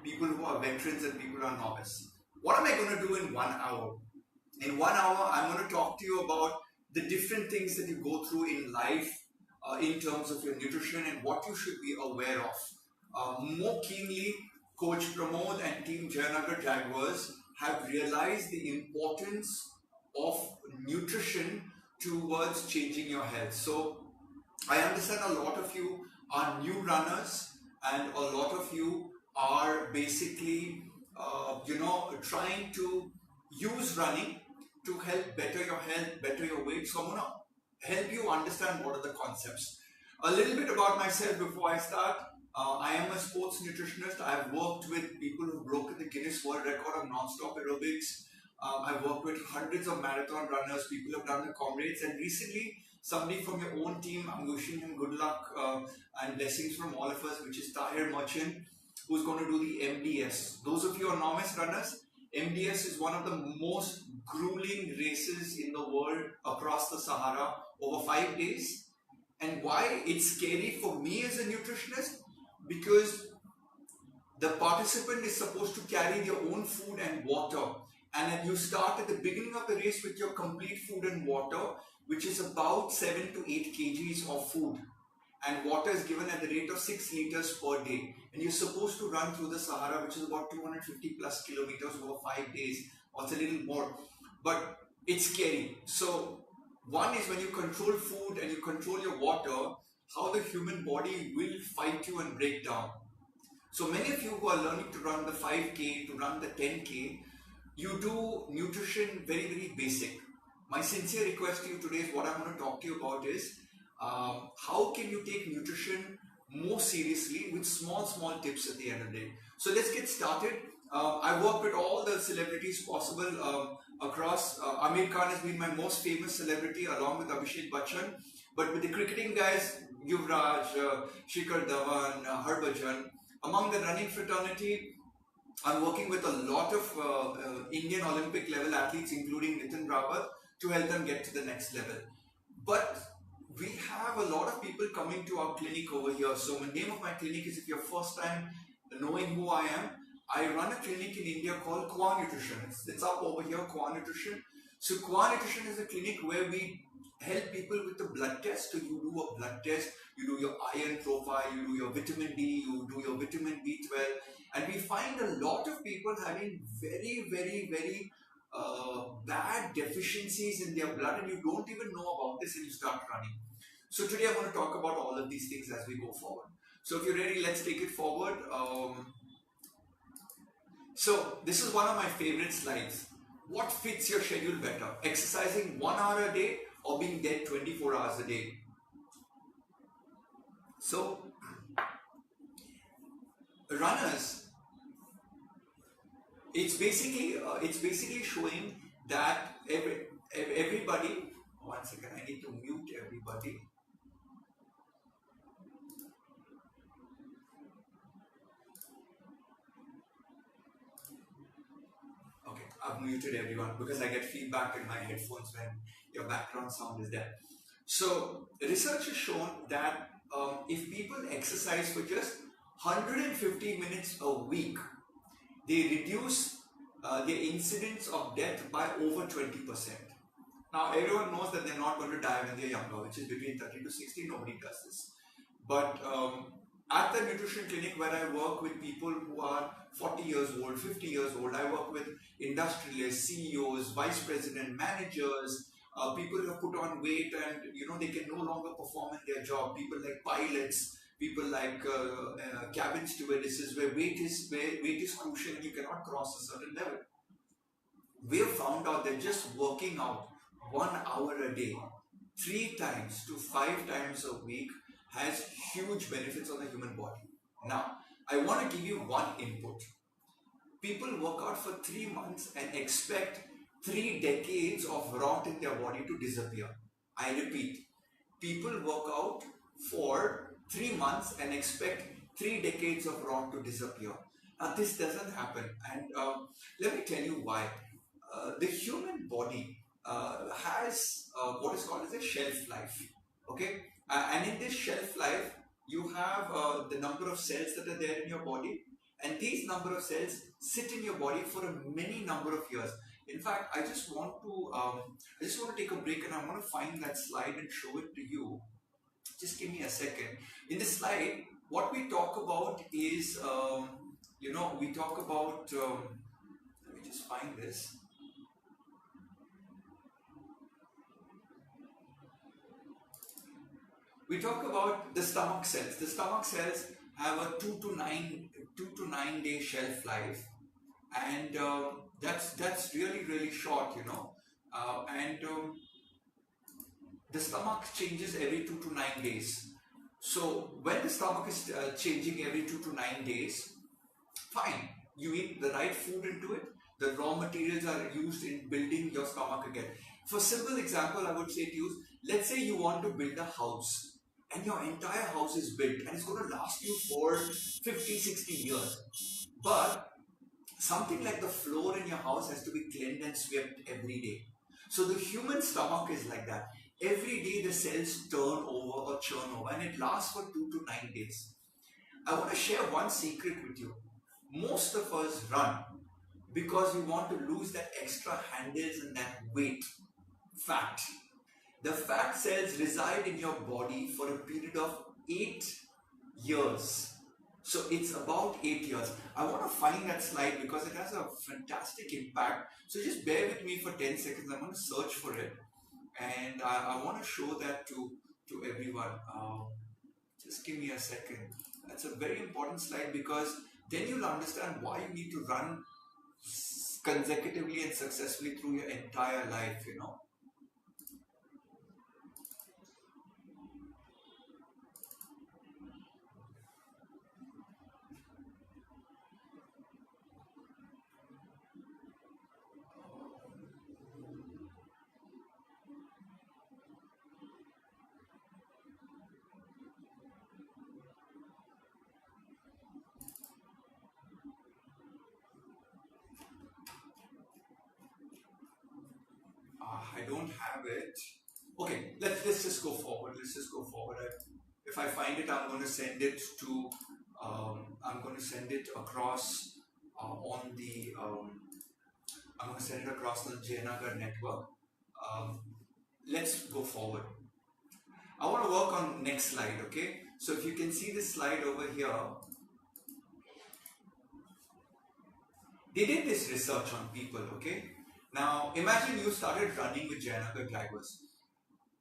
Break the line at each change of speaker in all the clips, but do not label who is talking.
people who are veterans and people who are novice. What am I going to do in 1 hour? In 1 hour, I'm going to talk to you about the different things that you go through in life in terms of your nutrition and what you should be aware of. More keenly, Coach Pramod and Team Jayanagar Jaguars have realized the importance of nutrition towards changing your health. So I understand a lot of you are new runners and a lot of you are basically trying to use running to help better your health, better your weight. So I'm going to help you understand what are the concepts. A little bit about myself before I start. I am a sports nutritionist. I've worked with people who've broken the Guinness World Record of non-stop aerobics. I've worked with hundreds of marathon runners. People have done the comrades, and recently somebody from your own team, I'm wishing him good luck and blessings from all of us, which is Tahir Merchant, who's going to do the MDS. Those of you who are novice runners, MDS is one of the most grueling races in the world across the Sahara over 5 days. And why it's scary for me as a nutritionist? Because the participant is supposed to carry their own food and water, and then you start at the beginning of the race with your complete food and water, which is about 7 to 8 kgs of food, and water is given at the rate of 6 liters per day, and you're supposed to run through the Sahara, which is about 250 plus kilometers over 5 days, or it's a little more, but it's scary. So one is when you control food and you control your water, how the human body will fight you and break down. So many of you who are learning to run the 5K, to run the 10K, you do nutrition very, very basic. My sincere request to you today is what I'm going to talk to you about is how can you take nutrition more seriously with small tips at the end of the day. So let's get started. I work with all the celebrities possible across. Amir Khan has been my most famous celebrity along with Abhishek Bachchan. But with the cricketing guys, Yuvraj, Shikhar Dhawan, Harbhajan, among the running fraternity, I'm working with a lot of Indian Olympic level athletes, including Nitin Rawat, to help them get to the next level. But we have a lot of people coming to our clinic over here. So the name of my clinic is, if you're first time knowing who I am, I run a clinic in India called Qua Nutrition. It's up over here, Qua Nutrition. So Qua Nutrition is a clinic where we help people with the blood test. So you do a blood test, you do your iron profile, you do your vitamin D, you do your vitamin B12, and we find a lot of people having very, very, very bad deficiencies in their blood, and you don't even know about this and you start running. So today I'm going to talk about all of these things as we go forward. So if you're ready, let's take it forward. So this is one of my favorite slides. What fits your schedule better? Exercising 1 hour a day or being dead 24 hours a day? So runners, it's basically showing that everybody. One second, I need to mute everybody. Okay, I've muted everyone because I get feedback in my headphones when your background sound is there. So research has shown that if people exercise for just 150 minutes a week, they reduce their incidence of death by over 20%. Now everyone knows that they're not going to die when they're younger, which is between 30 to 60, nobody does this. But at the nutrition clinic where I work with people who are 40 years old, 50 years old, I work with industrialists, CEOs, vice president, managers, people who have put on weight and they can no longer perform in their job. People like pilots, people like cabin stewardesses, where weight is crucial and you cannot cross a certain level. We have found out that just working out 1 hour a day, 3 times to 5 times a week has huge benefits on the human body. Now, I want to give you one input. People work out for 3 months and expect 3 decades of rot in their body to disappear. I repeat, people work out for 3 months and expect 3 decades of rot to disappear. Now, this doesn't happen, and let me tell you why. The human body has what is called as a shelf life. Okay, and in this shelf life, you have the number of cells that are there in your body, And these number of cells sit in your body for a many number of years. In fact, I just want to take a break, and I want to find that slide and show it to you. Just give me a second. In this slide, what we talk about is, we talk about, let me just find this. We talk about the stomach cells. The stomach cells have a 2 to 9 day shelf life, and that's really short, and the stomach changes every 2 to 9 days. So when the stomach is changing every 2 to 9 days, fine, you eat the right food into it. The raw materials are used in building your stomach again. For simple example, I would say to you, let's say you want to build a house, and your entire house is built and it's going to last you for 50-60 years. But something like the floor in your house has to be cleaned and swept every day. So the human stomach is like that. Every day the cells turn over or churn over, and it lasts for 2 to 9 days. I want to share one secret with you. Most of us run because we want to lose that extra handles and that weight, fat. The fat cells reside in your body for a period of 8 years. So it's about 8 years. I want to find that slide because it has a fantastic impact. So just bear with me for 10 seconds. I'm going to search for it. And I want to show that to everyone. Just give me a second. That's a very important slide, because then you'll understand why you need to run consecutively and successfully through your entire life, I don't have it. Okay, let's just go forward. If I find it, I'm going to send it to. I'm going to send it across on the. I'm going to send it across the Jayanagar network. Let's go forward. I want to work on next slide. Okay, so if you can see this slide over here, they did this research on people. Okay. Now, imagine you started running with Jayanagar Jaguars.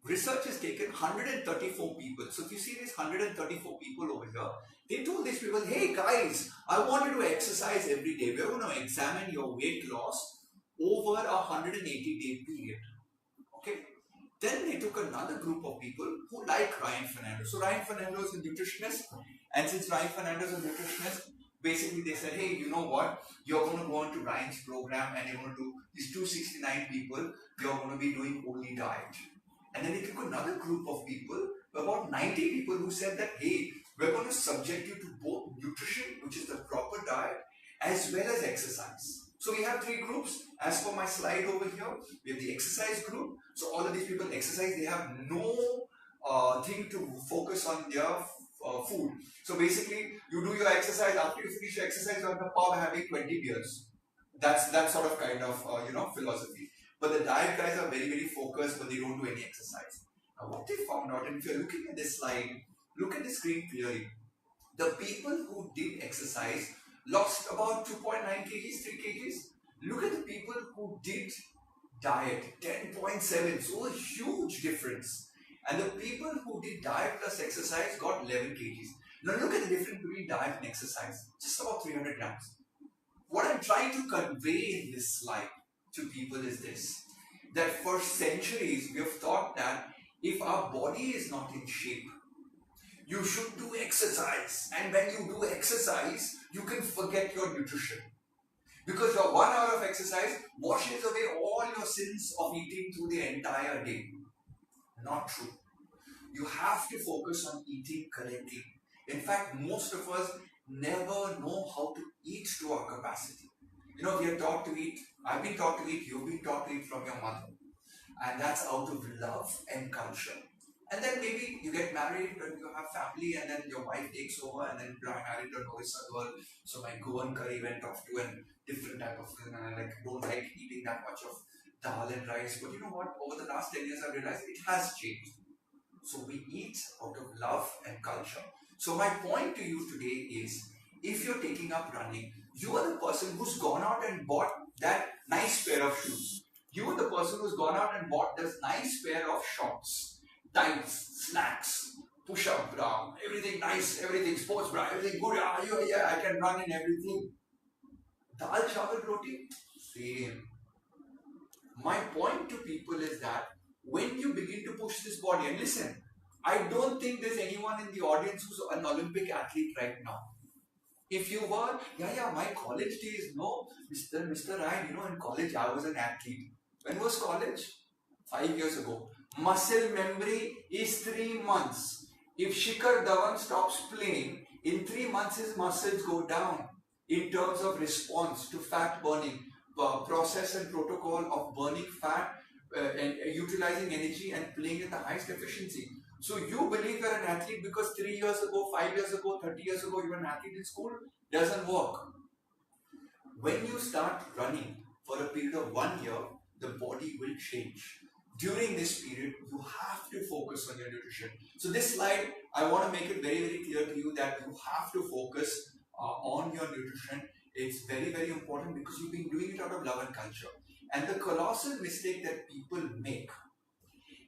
Research has taken 134 people. So if you see these 134 people over here, they told these people, hey guys, I want you to exercise every day. We're going to examine your weight loss over a 180-day period. Okay. Then they took another group of people who like Ryan Fernando. So Ryan Fernando is a nutritionist. And since Ryan Fernando is a nutritionist, basically they said, hey, you know what? You're going to go into Ryan's program and you're going to do these 269 people, you're going to be doing only diet. And then they took another group of people, about 90 people, who said that, hey, we're going to subject you to both nutrition, which is the proper diet, as well as exercise. So we have 3 groups. As for my slide over here, we have the exercise group. So all of these people exercise, they have no thing to focus on their food. So basically, you do your exercise. After you finish your exercise, you're on the pub having 20 beers. That's that sort of kind of philosophy. But the diet guys are very focused, but they don't do any exercise. Now what they found out, and if you're looking at this slide, look at the screen clearly. The people who did exercise lost about 2.9 kgs, 3 kgs. Look at the people who did diet, 10.7, so a huge difference. And the people who did diet plus exercise got 11 kgs. Now look at the difference between diet and exercise, just about 300 grams. What I'm trying to convey in this slide to people is this, that for centuries we have thought that if our body is not in shape, you should do exercise, and when you do exercise, you can forget your nutrition. Because your 1 hour of exercise washes away all your sins of eating through the entire day. Not true. You have to focus on eating correctly. In fact, most of us never know how to eat to our capacity. We are taught to eat. I've been taught to eat. You've been taught to eat from your mother. And that's out of love and culture. And then maybe you get married and you have family, and then your wife takes over, and then I married a Orissa girl, so my Goan curry went off to a different type of thing, and I don't like eating that much of dal and rice. But you know what? Over the last 10 years, I've realized it has changed. So we eat out of love and culture. So my point to you today is, if you're taking up running, you are the person who's gone out and bought that nice pair of shoes. You are the person who's gone out and bought this nice pair of shorts, tights, snacks, push-up bra, everything nice, everything sports bra, everything good. Yeah, I can run in everything. Dal chawal roti, same. My point to people is that when you begin to push this body, and listen, I don't think there's anyone in the audience who's an Olympic athlete right now. If you were, my college days, no, Mr. Ryan, in college I was an athlete. When was college? 5 years ago. Muscle memory is 3 months. If Shikhar Dhawan stops playing, in 3 months his muscles go down in terms of response to fat burning, process and protocol of burning fat and utilizing energy and playing at the highest efficiency. So you believe you're an athlete because 3 years ago, 5 years ago, 30 years ago you were an athlete in school? Doesn't work. When you start running for a period of 1 year, the body will change. During this period, you have to focus on your nutrition. So this slide, I want to make it very, very clear to you that you have to focus on your nutrition. It's very, very important because you've been doing it out of love and culture. And the colossal mistake that people make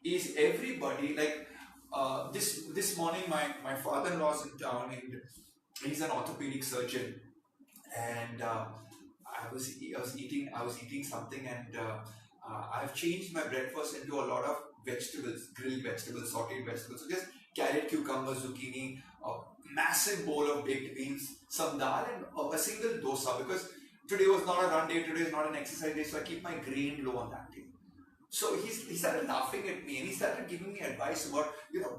is everybody, this morning my father-in-law's in town and he's an orthopedic surgeon, and I was eating something, and I've changed my breakfast into a lot of vegetables, grilled vegetables, sauteed vegetables. So just carrot, cucumber, zucchini, a massive bowl of baked beans, some dal, and a single dosa, because today was not a run day, today is not an exercise day, so I keep my grain low on that day. So he started laughing at me and he started giving me advice about,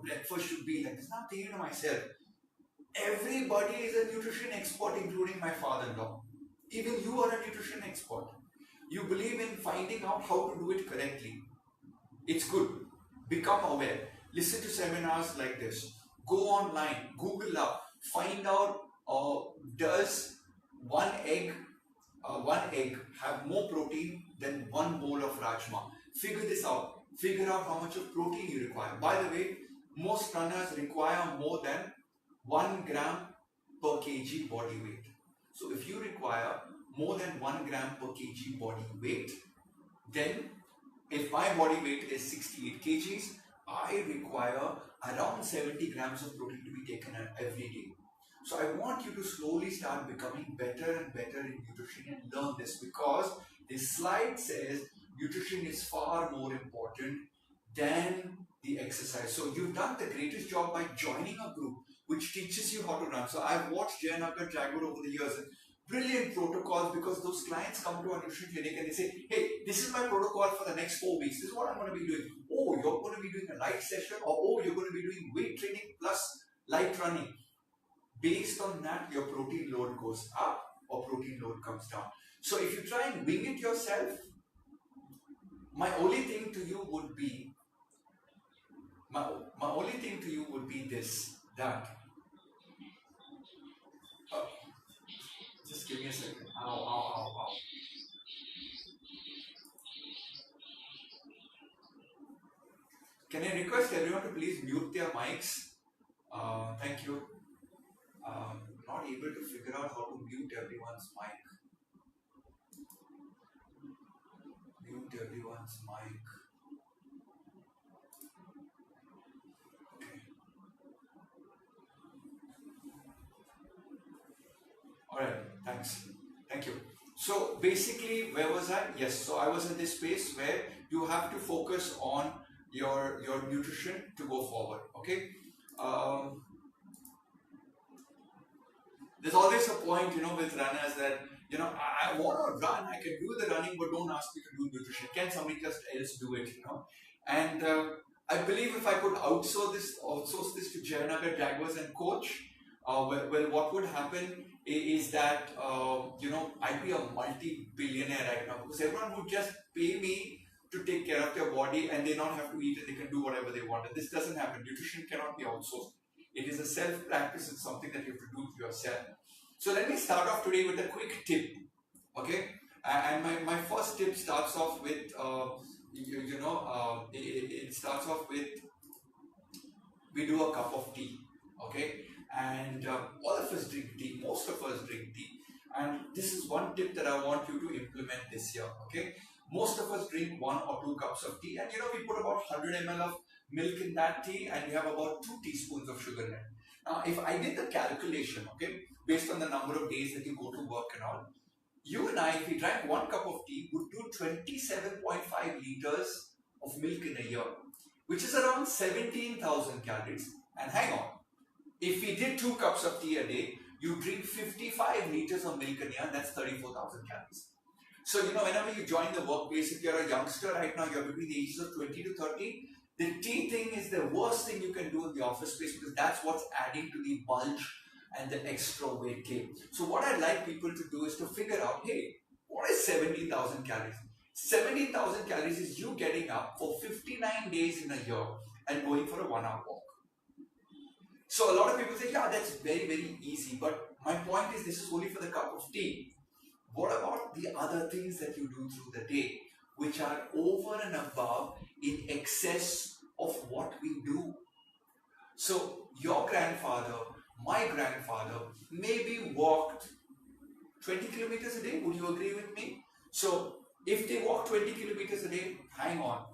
breakfast should be like this. Now I'm thinking to myself, everybody is a nutrition expert, including my father-in-law. Even you are a nutrition expert. You believe in finding out how to do it correctly. It's good. Become aware. Listen to seminars like this. Go online. Google up. Find out, does one egg have more protein than one bowl of rajma? Figure this out. Figure out how much of protein you require. By the way, most runners require more than 1 gram per kg body weight. So if you require more than 1 gram per kg body weight, then if my body weight is 68 kgs, I require around 70 grams of protein to be taken every day. So I want you to slowly start becoming better and better in nutrition and learn this, because this slide says nutrition is far more important than the exercise. So you've done the greatest job by joining a group which teaches you how to run. So I've watched Jayanagar Jaguar over the years, and brilliant protocols, because those clients come to our nutrition clinic and they say, hey, this is my protocol for the next 4 weeks. This is what I'm going to be doing. Oh, you're going to be doing a light session, or oh, you're going to be doing weight training plus light running. Based on that, your protein load goes up or protein load comes down. So if you try and wing it yourself, my only thing to you would be this, that just give me a second. Ow. Can I request everyone to please mute their mics? Thank you. Not able to figure out how to mute everyone's mic. Mute everyone's mic. Okay. Alright, thanks. Thank you. So basically, where was I? Yes, so I was in this space where you have to focus on your nutrition to go forward. Okay. There's always a point, with runners that, I want to run, I can do the running, but don't ask me to do nutrition. Can somebody just else do it, And I believe if I could outsource this to Jayanagar Jaguars and coach, well, what would happen is that, I'd be a multi-billionaire right now, because everyone would just pay me to take care of their body and they not have to eat and they can do whatever they want. And this doesn't happen. Nutrition cannot be outsourced. It is a self-practice. It's something that you have to do to yourself. So let me start off today with a quick tip. Okay? And my first tip starts off with, it starts off with, we do a cup of tea. Okay? And all of us drink tea. Most of us drink tea. And this is one tip that I want you to implement this year. Okay? Most of us drink 1 or 2 cups of tea, and we put about 100 ml of milk in that tea, and we have about 2 teaspoons of sugar in it. Now, if I did the calculation, okay, based on the number of days that you go to work and all, you and I, if we drank 1 cup of tea, would do 27.5 liters of milk in a year, which is around 17,000 calories. And hang on, if we did 2 cups of tea a day, you drink 55 liters of milk in a year, that's 34,000 calories. So, whenever you join the workplace, if you're a youngster right now, you're between the ages of 20 to 30, the tea thing is the worst thing you can do in the office space, because that's what's adding to the bulge and the extra weight gain. So what I'd like people to do is to figure out, hey, what is 17,000 calories? 17,000 calories is you getting up for 59 days in a year and going for a 1-hour walk. So a lot of people say, yeah, that's very, very easy. But my point is, this is only for the cup of tea. What about the other things that you do through the day, which are over and above in excess of what we do? So your grandfather, my grandfather, maybe walked 20 kilometers a day. Would you agree with me? So if they walk 20 kilometers a day, hang on.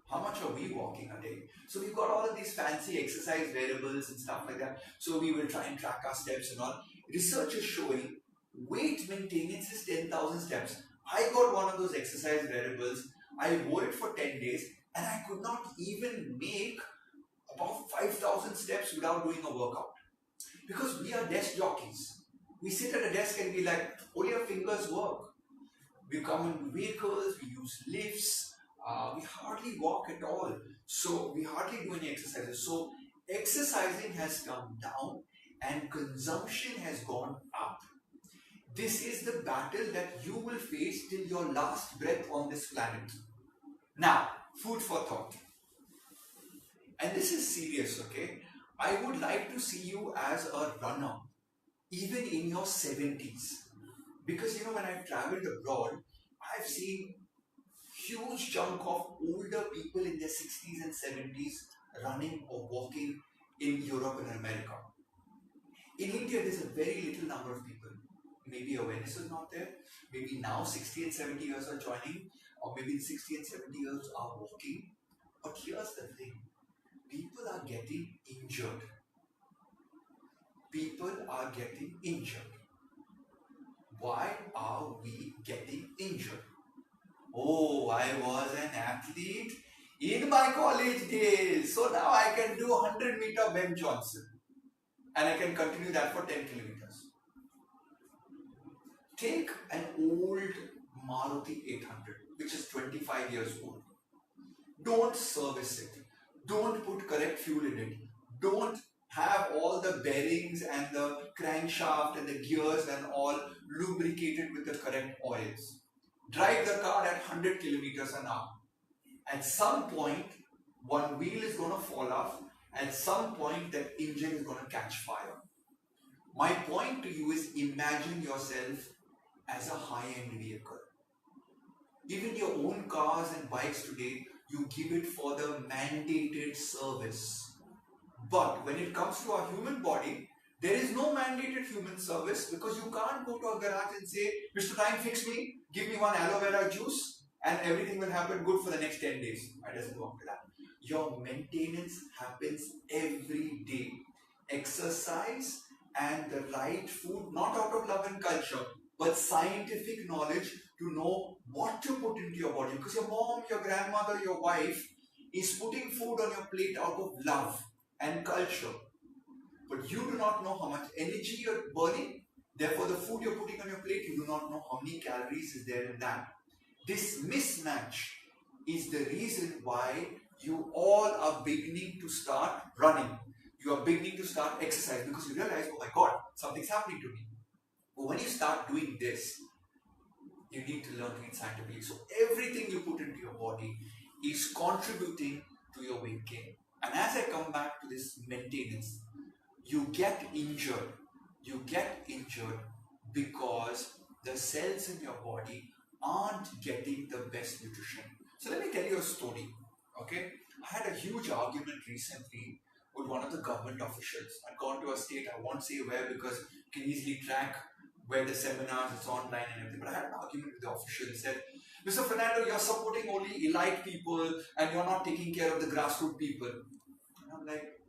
How much are we walking a day? So we've got all of these fancy exercise variables and stuff like that. So we will try and track our steps and all. Research is showing weight maintenance is 10,000 steps. I got one of those exercise variables. I wore it for 10 days and I could not even make about 5,000 steps without doing a workout. Because we are desk jockeys. We sit at a desk and we like, only our fingers work. We come in vehicles, we use lifts, we hardly walk at all. So we hardly do any exercises. So exercising has come down and consumption has gone up. This is the battle that you will face till your last breath on this planet. Now, food for thought. And this is serious, okay? I would like to see you as a runner, even in your 70s. Because when I've traveled abroad, I've seen huge chunk of older people in their 60s and 70s running or walking in Europe and America. In India, there's a very little number of people. Maybe awareness is not there. Maybe now 60 and 70 years are joining, or maybe 60 and 70 years are walking. But here's the thing. People are getting injured. People are getting injured. Why are we getting injured? Oh, I was an athlete in my college days. So now I can do 100-meter Ben Johnson. And I can continue that for 10 kilometers. Take an old Maruti 800, which is 25 years old. Don't service it. Don't put correct fuel in it. Don't have all the bearings and the crankshaft and the gears and all lubricated with the correct oils. Drive the car at 100 kilometers an hour. At some point, one wheel is going to fall off. At some point, that engine is going to catch fire. My point to you is, imagine yourself as a high-end vehicle. Even your own cars and bikes today, you give it for the mandated service. But when it comes to our human body, there is no mandated human service, because you can't go to a garage and say, Mr. Time, fix me, give me one aloe vera juice, and everything will happen good for the next 10 days. It doesn't work like that. Your maintenance happens every day. Exercise and the right food, not out of love and culture, but scientific knowledge to know what to put into your body. Because your mom, your grandmother, your wife is putting food on your plate out of love and culture. But you do not know how much energy you're burning. Therefore, the food you're putting on your plate, you do not know how many calories is there in that. This mismatch is the reason why you all are beginning to start running. You are beginning to start exercise, because you realize, oh my God, something's happening to me. But when you start doing this, You need to learn to eat scientifically. So everything you put into your body is contributing to your weight gain. And as I come back to this maintenance, you get injured. You get injured because the cells in your body aren't getting the best nutrition. So let me tell you a story. Okay, I had a huge argument recently with one of the government officials. I'd gone to a state, I won't say where because you can easily track where the seminars, it's online and everything. But I had an argument with the official. He said, Mr. Fernando, you're supporting only elite people and you're not taking care of the grassroots people. And I'm like,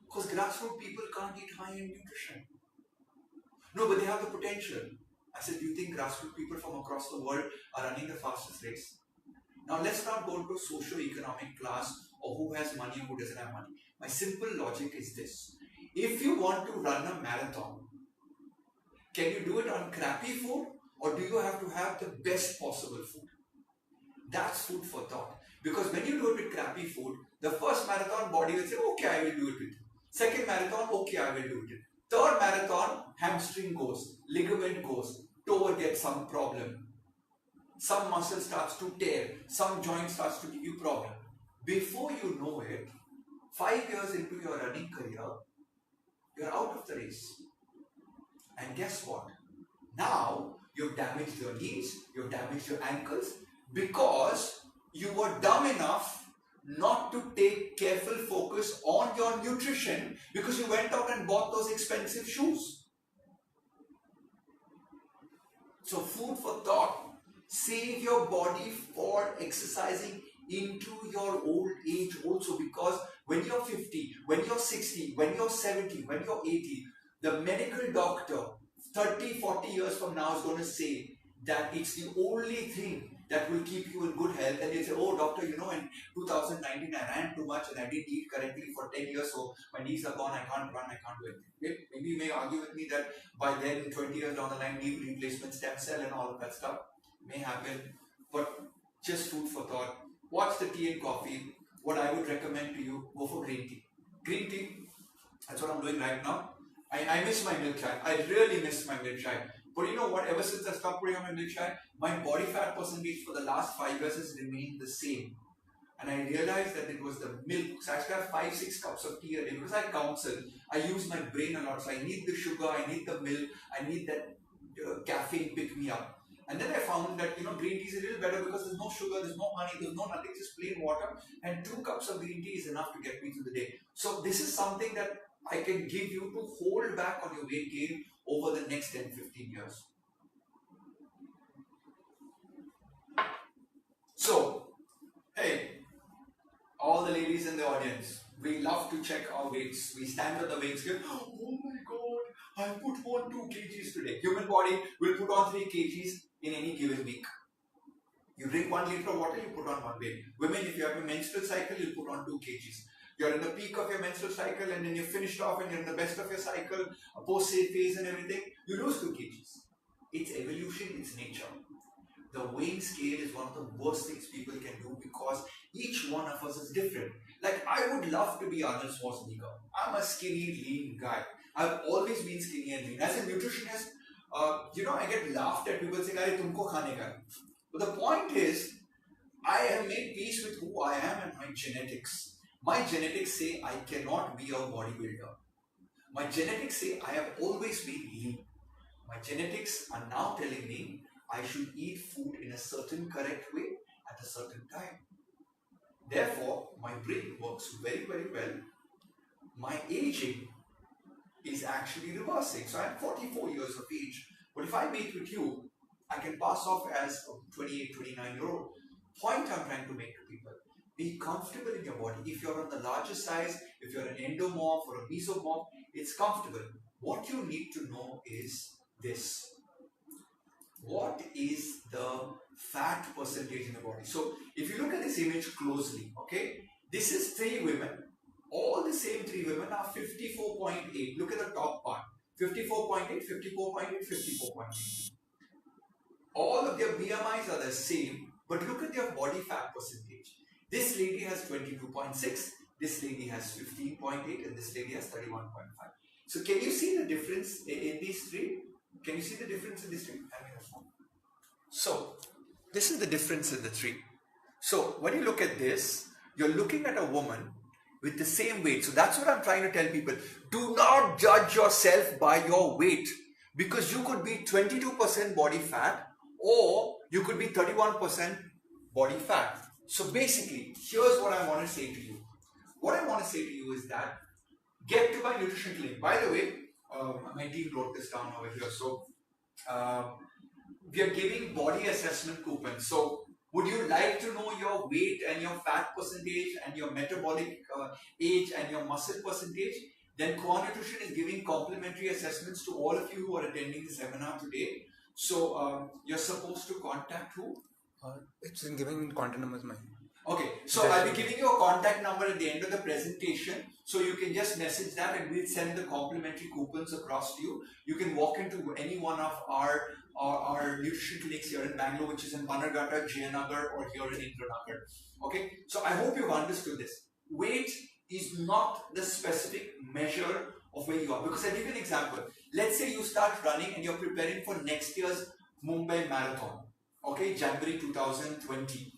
because grassroots people can't eat high-end nutrition. No, but they have the potential. I said, do you think grassroots people from across the world are running the fastest race? Now let's not go into socio-economic class or who has money or who doesn't have money. My simple logic is this. If you want to run a marathon, can you do it on crappy food or do you have to have the best possible food? That's food for thought. Because when you do it with crappy food, the first marathon body will say, okay, I will do it with. Second marathon, okay, I will do it with. Third marathon, hamstring goes, ligament goes, toe gets some problem. Some muscle starts to tear, some joint starts to give you problem. Before you know it, 5 years into your running career, you're out of the race. And guess what? Now, you've damaged your knees, you've damaged your ankles because you were dumb enough not to take careful focus on your nutrition because you went out and bought those expensive shoes. So food for thought. Save your body for exercising into your old age also, because when you're 50, when you're 60, when you're 70, when you're 80, the medical doctor 30, 40 years from now is going to say that it's the only thing that will keep you in good health. And they say, oh doctor, you know, in 2019 I ran too much and I didn't eat correctly for 10 years, so my knees are gone, I can't run, I can't do anything. Maybe you may argue with me that by then, 20 years down the line, knee replacement, stem cell and all of that stuff may happen, but just food for thought. Watch the tea and coffee. What I would recommend to you, go for green tea. Green tea, that's what I'm doing right now. I miss my milk chai. I really miss my milk chai. But you know what, ever since I stopped putting on my milk chai, my body fat percentage for the last 5 years has remained the same. And I realized that it was the milk. So I actually have 5-6 cups of tea a day because I counsel. I use my brain a lot. So I need the sugar, I need the milk, I need that caffeine pick me up. And then I found that, you know, green tea is a little better because there's no sugar, there's no honey, there's no nothing, just plain water. And 2 cups of green tea is enough to get me through the day. So this is something that I can give you to hold back on your weight gain over the next 10-15 years. So, hey, all the ladies in the audience, we love to check our weights. We stand on the weight scale. Oh my God, I put on 2 kgs today. Human body will put on 3 kgs in any given week. You drink 1 liter of water, you put on 1 weight. Women, if you have a menstrual cycle, you put on 2 kgs. You're in the peak of your menstrual cycle and then you're finished off and you're in the best of your cycle, a post-save phase and everything, you lose 2 kgs. It's evolution, it's nature. The weighing scale is one of the worst things people can do because each one of us is different. Like, I would love to be Arnold Schwarzenegger. I'm a skinny, lean guy. I've always been skinny and lean. As a nutritionist, you know, I get laughed at. People saying, "Arey, tumko khane ka." But the point is, I have made peace with who I am and my genetics. My genetics say I cannot be a bodybuilder. My genetics say I have always been lean. My genetics are now telling me I should eat food in a certain correct way at a certain time. Therefore, my brain works very, very well. My aging is actually reversing. So I'm 44 years of age. But if I meet with you, I can pass off as a 28, 29-year-old. Point I'm trying to make to people. Be comfortable in your body. If you're on the larger size, if you're an endomorph or a mesomorph, it's comfortable. What you need to know is this. What is the fat percentage in the body? So if you look at this image closely, okay, this is 3 women. All the same 3 women are 54.8. Look at the top part. 54.8, 54.8, 54.8. All of their BMIs are the same, but look at their body fat percentage. This lady has 22.6, this lady has 15.8, and this lady has 31.5. So can you see the difference in these 3? Can you see the difference in these 3? So this is the difference in the three. So when you look at this, you're looking at a woman with the same weight. So that's what I'm trying to tell people. Do not judge yourself by your weight, because you could be 22% body fat or you could be 31% body fat. So basically, here's what I want to say to you. What I want to say to you is that get to my nutrition clinic. By the way, my team wrote this down over here. So we are giving body assessment coupons. So would you like to know your weight and your fat percentage and your metabolic age and your muscle percentage? Then Core Nutrition is giving complimentary assessments to all of you who are attending the seminar today. So you're supposed to contact who?
It's in giving contact numbers mine.
Okay, so I'll be giving you a contact number at the end of the presentation, so you can just message that and we'll send the complimentary coupons across to you. You can walk into any one of our nutrition clinics here in Bangalore, which is in Bannerghatta, Jayanagar, or here in Indranagar. Okay, so I hope you've understood this. Weight is not the specific measure of where you are, because I'll give you an example. Let's say you start running and you're preparing for next year's Mumbai Marathon, okay, January 2020.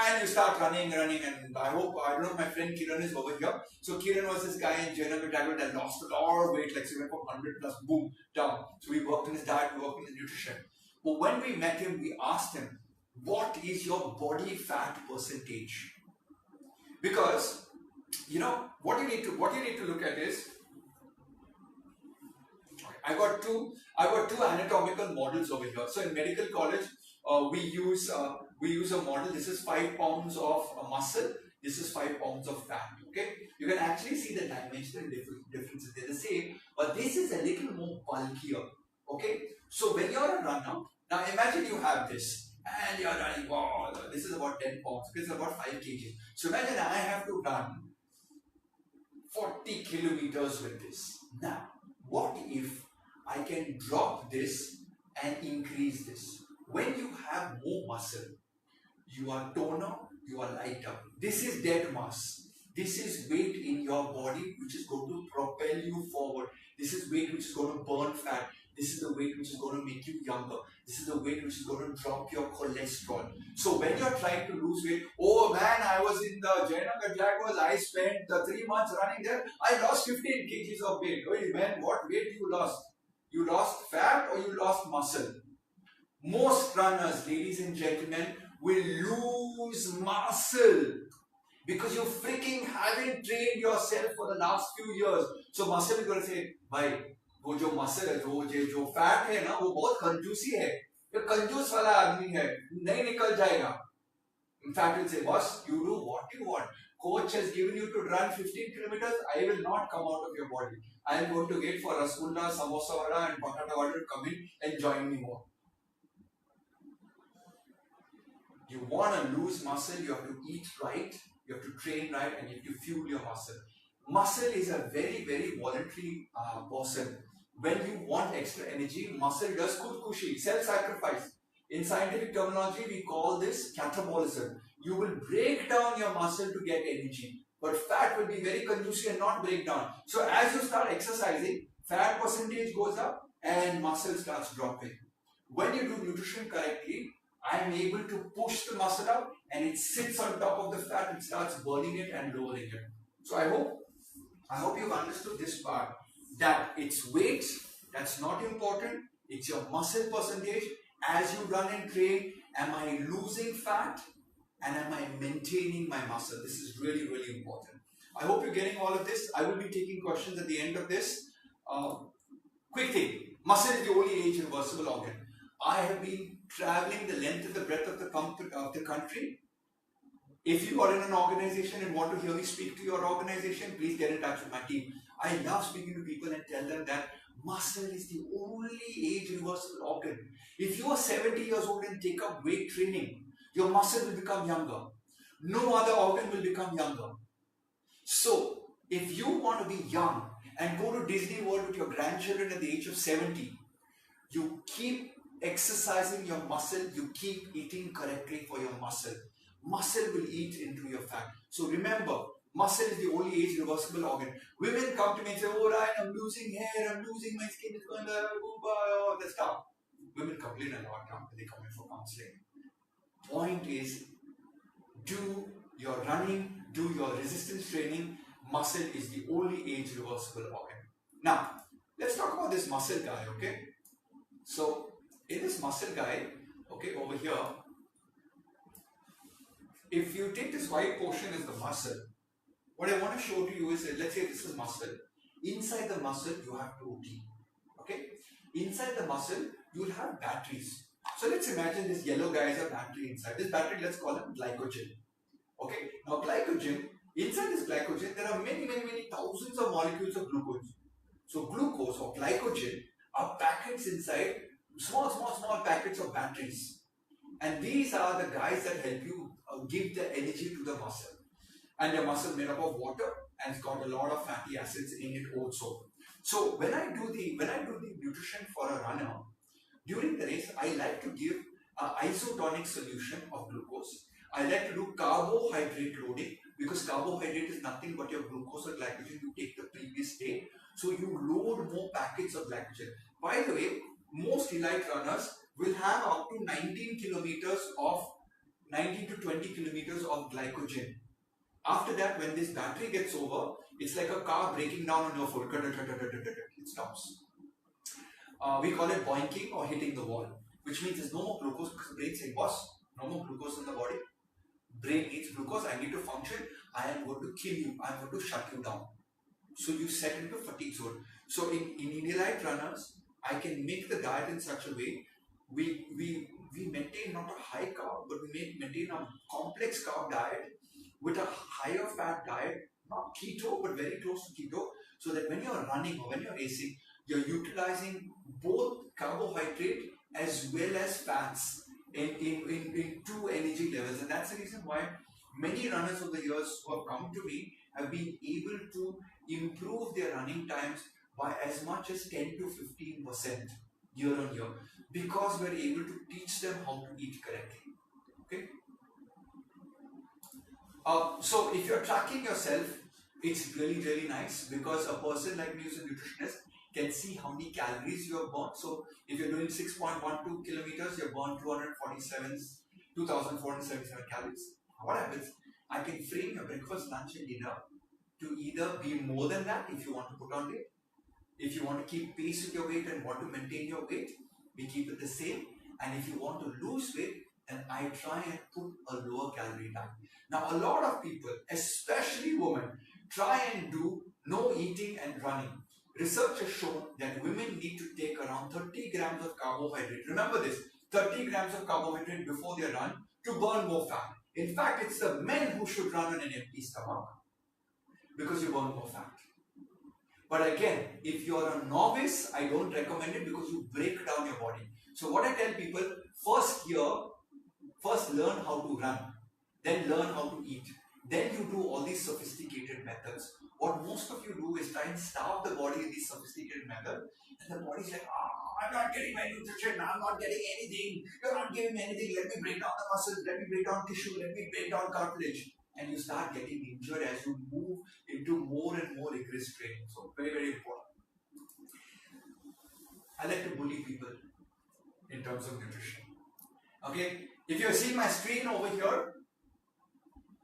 And you start running, and I don't know, my friend Kiran is over here. So Kiran was this guy in Jayanagar Jaguars that lost a lot of weight, like he went from 100 plus, boom, down. So we worked on his diet, we worked on his nutrition. But when we met him, we asked him, what is your body fat percentage? Because, you know, what you need to look at is, I got two anatomical models over here. So in medical college, we use a model. This is 5 pounds of muscle. This is 5 pounds of fat. Okay, you can actually see the dimensional differences. They're the same, but this is a little more bulkier. Okay, so when you're a runner, now imagine you have this and you're running. Wow, this is about 10 pounds. This is about 5 kg. So imagine I have to run 40 kilometers with this. Now, what if I can drop this and increase this? When you have more muscle, you are toner, you are lighter. This is dead mass. This is weight in your body which is going to propel you forward. This is weight which is going to burn fat. This is the weight which is going to make you younger. This is the weight which is going to drop your cholesterol. So when you're trying to lose weight, oh man, I was in the Jayanagar Jaguars, I spent 3 months running there, I lost 15 kgs of weight. Wait man, what weight you lost? You lost fat or you lost muscle? Most runners, ladies and gentlemen, will lose muscle because you freaking haven't trained yourself for the last few years. So muscle is going to say, bhai, वो जो muscle है, जो fat है ना, वो बहुत कंजूसी है. ये कंजूस वाला आदमी है, नहीं निकल जाएगा. In fact, he'll say, boss, you do what you want. Coach has given you to run 15 kilometers. I will not come out of your body. I am going to wait for Rasgulla, Samosa Vada and Patata Vada to come in and join me more. You want to lose muscle, you have to eat right, you have to train right, and you have to fuel your muscle. Muscle is a very, very voluntary person. When you want extra energy, muscle does khudkushi, self-sacrifice. In scientific terminology, we call this catabolism. You will break down your muscle to get energy, but fat will be very conducive and not break down. So as you start exercising, fat percentage goes up and muscle starts dropping. When you do nutrition correctly, I am able to push the muscle up and it sits on top of the fat and starts burning it and lowering it. So I hope you've understood this part, that it's weight, that's not important, it's your muscle percentage. As you run and train, am I losing fat and am I maintaining my muscle? This is really, really important. I hope you're getting all of this. I will be taking questions at the end of this. Quick thing, muscle is the only age reversible organ. I have been traveling the length and the breadth of the country. If you are in an organization and want to hear me speak to your organization, please get in touch with my team. I love speaking to people and tell them that muscle is the only age reversible organ. If you are 70 years old and take up weight training, your muscle will become younger. No other organ will become younger. So, if you want to be young and go to Disney World with your grandchildren at the age of 70, you keep exercising your muscle, you keep eating correctly for your muscle. Muscle will eat into your fat. So remember, muscle is the only age reversible organ. Women come to me and say, oh Ryan, I'm losing hair, I'm losing my skin, it's going to oh, that's stuff. Women come. complain a lot when they come in for counseling. Point is, do your running, do your resistance training. Muscle is the only age reversible organ. Now, let's talk about this muscle guy, okay? So, in this muscle guy, okay, over here, if you take this white portion as the muscle, what I want to show to you is that, let's say this is muscle. Inside the muscle, you have protein, okay? Inside the muscle, you will have batteries. So let's imagine this yellow guy is a battery inside. This battery, let's call it glycogen. Okay, now glycogen, inside this glycogen, there are many thousands of molecules of glucose. So glucose or glycogen are packets inside, small packets of batteries. And these are the guys that help you give the energy to the muscle. And the muscle made up of water and it's got a lot of fatty acids in it also. So when I do the nutrition for a runner, during the race, I like to give an isotonic solution of glucose. I like to do carbohydrate loading because carbohydrate is nothing but your glucose or glycogen you take the previous day. So you load more packets of glycogen. By the way, most elite runners will have up to 19 to 20 kilometers of glycogen. After that, when this battery gets over, it's like a car breaking down on your foot. It stops. We call it boinking or hitting the wall, which means there's no more glucose because the brain saying, boss, no more glucose in the body. Brain needs glucose, I need to function, I am going to kill you, I am going to shut you down. So you set into fatigue zone. So in elite runners, I can make the diet in such a way, we maintain not a high carb, but we maintain a complex carb diet with a higher fat diet, not keto, but very close to keto, so that when you're running or when you're racing, you're utilizing both carbohydrate as well as fats in two energy levels. And that's the reason why many runners over the years who have come to me have been able to improve their running times by as much as 10 to 15% year on year, because we're able to teach them how to eat correctly. Okay. So if you're tracking yourself, it's really nice, because a person like me who's a nutritionist can see how many calories you have burned. So if you're doing 6.12 kilometers, you've burned 2,477 calories. What happens? I can frame your breakfast, lunch and dinner to either be more than that if you want to put on weight. If you want to keep pace with your weight and want to maintain your weight, we keep it the same. And if you want to lose weight, then I try and put a lower calorie diet. Now, a lot of people, especially women, try and do no eating and running. Research has shown that women need to take around 30 grams of carbohydrate. Remember this, 30 grams of carbohydrate before they run to burn more fat. In fact, it's the men who should run on an empty stomach because you burn more fat. But again, if you're a novice, I don't recommend it because you break down your body. So what I tell people, first learn how to run, then learn how to eat. Then you do all these sophisticated methods. What most of you do is try and starve the body in these sophisticated methods, and the body's like, I'm not getting my nutrition, I'm not getting anything, you're not giving me anything, let me break down the muscles, let me break down tissue, let me break down cartilage. And you start getting injured as you move into more and more rigorous training. So very important. I like to bully people in terms of nutrition. Okay, if you're seeing my screen over here,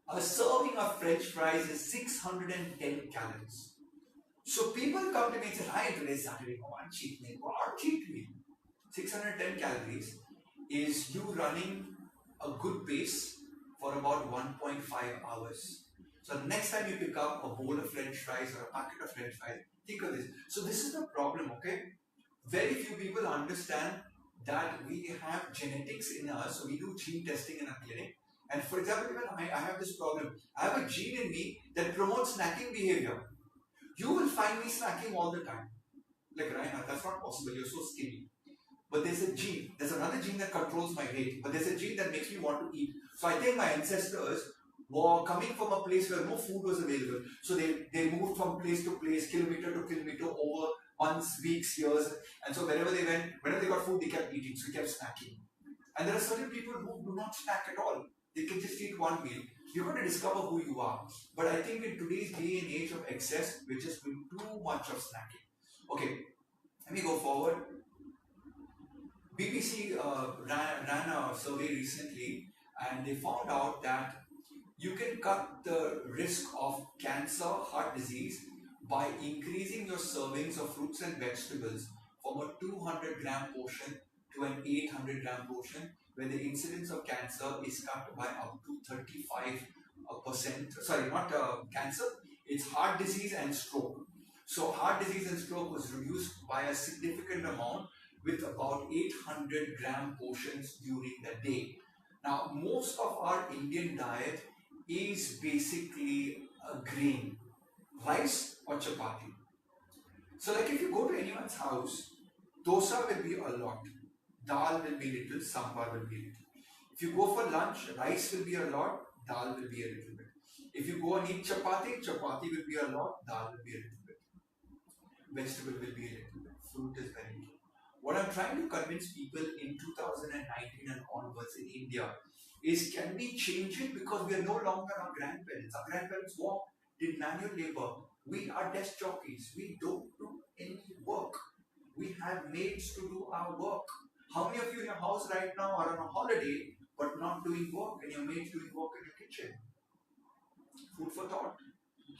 a serving of French fries is 610 calories. So people come to me and say, hi, today's Saturday, go on cheat meal. What cheat meal? 610 calories is you running a good pace for about 1.5 hours. So the next time you pick up a bowl of French fries or a packet of French fries, think of this. So this is the problem, okay? Very few people understand that we have genetics in us. So we do gene testing in our clinic. And for example, even I have this problem. I have a gene in me that promotes snacking behavior. You will find me snacking all the time. Like, Reinhard, that's not possible. You're so skinny. But there's a gene. There's another gene that controls my weight. But there's a gene that makes me want to eat. So I think my ancestors were coming from a place where no food was available. So they moved from place to place, kilometer to kilometer, over months, weeks, years. And so wherever they went, whenever they got food, they kept eating. So they kept snacking. And there are certain people who do not snack at all. They can just eat one meal. You're going to discover who you are. But I think in today's day and age of excess, we're just doing too much of snacking. Okay, let me go forward. BBC ran a survey recently, and they found out that you can cut the risk of cancer, heart disease by increasing your servings of fruits and vegetables from a 200-gram portion to an 800-gram portion, where the incidence of cancer is cut by up to 35%. Sorry, not cancer, it's heart disease and stroke. So, heart disease and stroke was reduced by a significant amount with about 800-gram portions during the day. Now, most of our Indian diet is basically a grain, rice or chapati. So, like if you go to anyone's house, dosa will be a lot, dal will be little, sambar will be little. If you go for lunch, rice will be a lot, dal will be a little bit. If you go and eat chapati, chapati will be a lot, dal will be a little bit. Vegetable will be a little bit. Fruit is very little. What I'm trying to convince people in 2019 and onwards in India is, can we change it, because we are no longer our grandparents. Our grandparents walked, did manual labor. We are desk jockeys. We don't do any work. We have maids to do our work. How many of you in your house right now are on a holiday but not doing work, and your maid's doing work in your kitchen? Food for thought.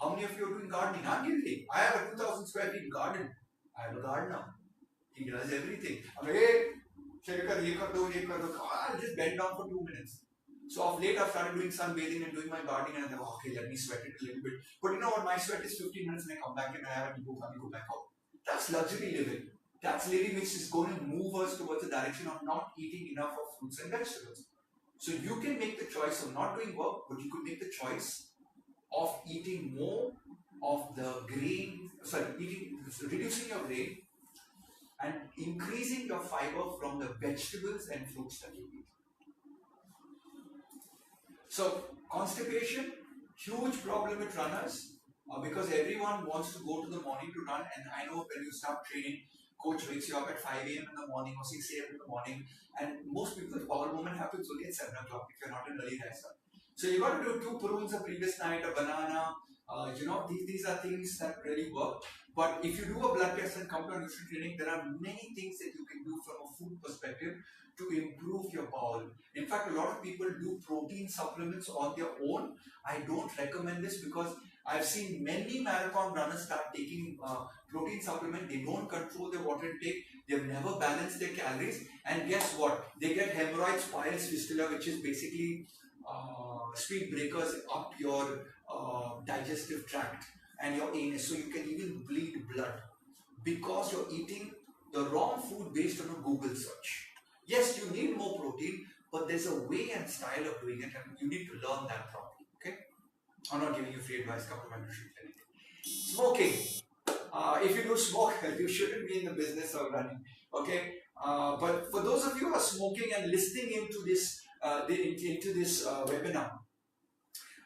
How many of you are doing gardening? I'm guilty. I have a 2,000 square feet garden. I have a gardener. He does everything. I'm like, hey, I'll just bend down for 2 minutes. So of late I've started doing sunbathing and doing my gardening, and I thought, okay, let me sweat it a little bit. But you know what, my sweat is 15 minutes and I come back and I have to go back out. That's luxury living. That's living which is going to move us towards the direction of not eating enough of fruits and vegetables. So you can make the choice of not doing work, but you could make the choice of eating more of the grain, reducing your grain and increasing your fiber from the vegetables and fruits that you eat. So constipation, huge problem with runners, because everyone wants to go to the morning to run, and I know when you start training, coach wakes you up at 5 a.m. in the morning or 6 a.m. in the morning, and most people's bowel movement happens only at 7 o'clock if you're not an early riser. So you got to do 2 prunes the previous night, a banana, these are things that really work. But if you do a blood test and come to a nutrition training, there are many things that you can do from a food perspective to improve your bowel. In fact, a lot of people do protein supplements on their own. I don't recommend this because I've seen many marathon runners start taking protein supplement. They don't control their water intake. They've never balanced their calories. And guess what? They get hemorrhoids, piles, fistula, which is basically speed breakers up your digestive tract and your anus. So you can even bleed blood because you're eating the wrong food based on a Google search. Yes, you need more protein, but there's a way and style of doing it, and you need to learn that properly. Okay? I'm not giving you free advice, come to my nutrition clinic. Smoking. If you do smoke, you shouldn't be in the business of running. Okay? But for those of you who are smoking and listening into this webinar,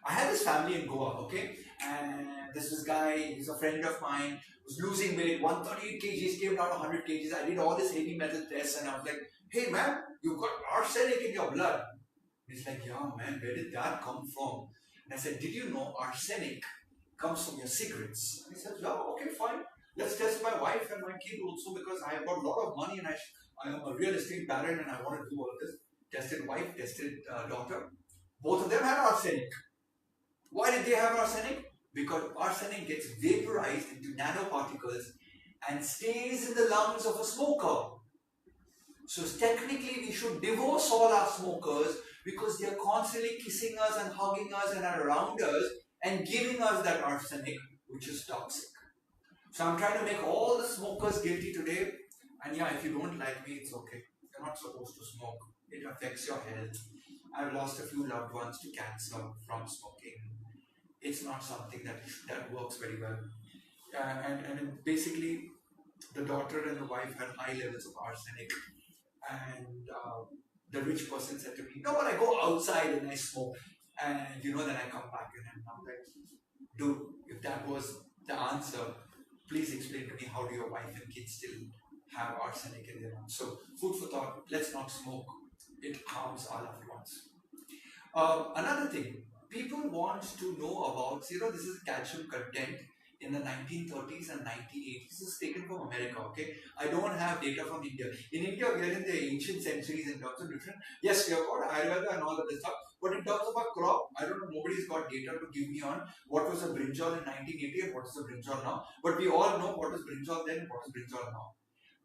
I had this family in Goa, okay? And this guy, he's a friend of mine, was losing weight, 138 kgs, came down 100 kgs. I did all this heavy metal tests, and I was like, hey man, you've got arsenic in your blood. He's like, yeah man, where did that come from? And I said, did you know arsenic comes from your cigarettes? And he said, yeah, okay, fine. Let's test my wife and my kid also, because I have got a lot of money and I am a real estate baron and I want to do all of this. Tested wife, tested daughter. Both of them had arsenic. Why did they have arsenic? Because arsenic gets vaporized into nanoparticles and stays in the lungs of a smoker. So technically we should divorce all our smokers because they are constantly kissing us and hugging us and are around us and giving us that arsenic, which is toxic. So I'm trying to make all the smokers guilty today. And yeah, if you don't like me, it's okay. You're not supposed to smoke. It affects your health. I've lost a few loved ones to cancer from smoking. It's not something that works very well. And basically, the daughter and the wife had high levels of arsenic. And the rich person said to me, no, but I go outside and I smoke. And then I come back and I'm like, dude, if that was the answer, please explain to me, how do your wife and kids still have arsenic in their lungs? So, food for thought, let's not smoke. It harms our loved ones. Another thing, people want to know about, this is calcium content in the 1930s and 1980s. This is taken from America, okay? I don't have data from India. In India, we are in the ancient centuries in terms of nutrition. Yes, we have got Ayurveda and all of this stuff, but in terms of a crop, I don't know, nobody's got data to give me on what was a brinjal in 1980 and what is a brinjal now. But we all know what is brinjal then and what is brinjal now.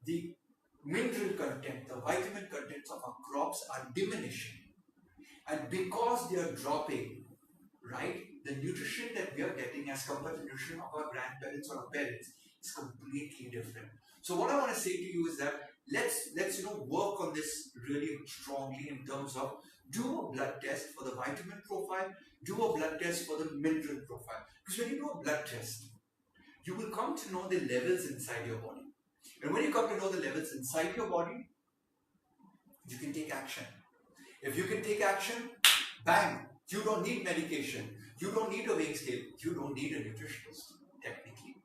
The mineral content, the vitamin contents of our crops are diminishing. And because they are dropping, right, the nutrition that we are getting as compared to the nutrition of our grandparents or our parents is completely different. So what I want to say to you is that let's work on this really strongly in terms of do a blood test for the vitamin profile, do a blood test for the mineral profile. Because when you do a blood test, you will come to know the levels inside your body. And when you come to know the levels inside your body, you can take action. If you can take action, bang, you don't need medication, you don't need a weighing scale, you don't need a nutritionist, technically.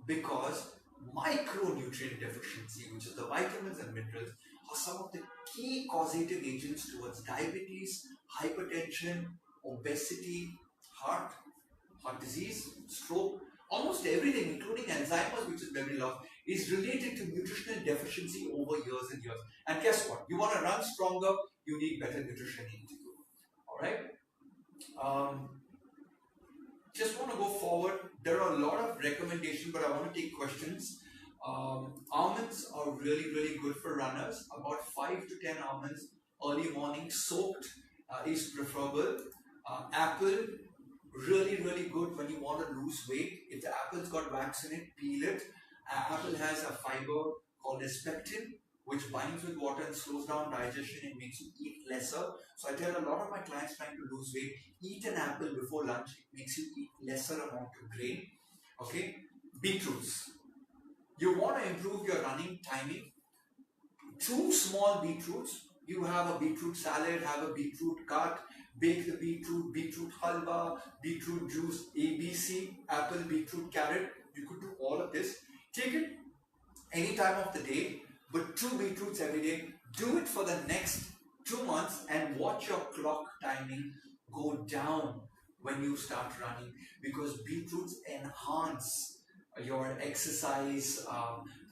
Because micronutrient deficiency, which is the vitamins and minerals, are some of the key causative agents towards diabetes, hypertension, obesity, heart disease, stroke, almost everything, including Alzheimer's, which is memory loss, is related to nutritional deficiency over years and years. And guess what? You want to run stronger, you need better nutrition into you. Alright? Just want to go forward. There are a lot of recommendations, but I want to take questions. Almonds are really, really good for runners. About 5 to 10 almonds early morning soaked is preferable. Apple, really, really good when you want to lose weight. If the apple's got wax in it, peel it. Apple has a fiber called pectin, which binds with water and slows down digestion and makes you eat lesser. So I tell a lot of my clients trying to lose weight, eat an apple before lunch. It makes you eat lesser amount of grain. Okay? Beetroots. You want to improve your running timing. 2 small beetroots. You have a beetroot salad, have a beetroot cut, bake the beetroot halwa, beetroot juice, ABC, apple, beetroot, carrot. You could do all of this. Take it any time of the day, but 2 beetroots every day. Do it for the next 2 months and watch your clock timing go down when you start running, because beetroots enhance your exercise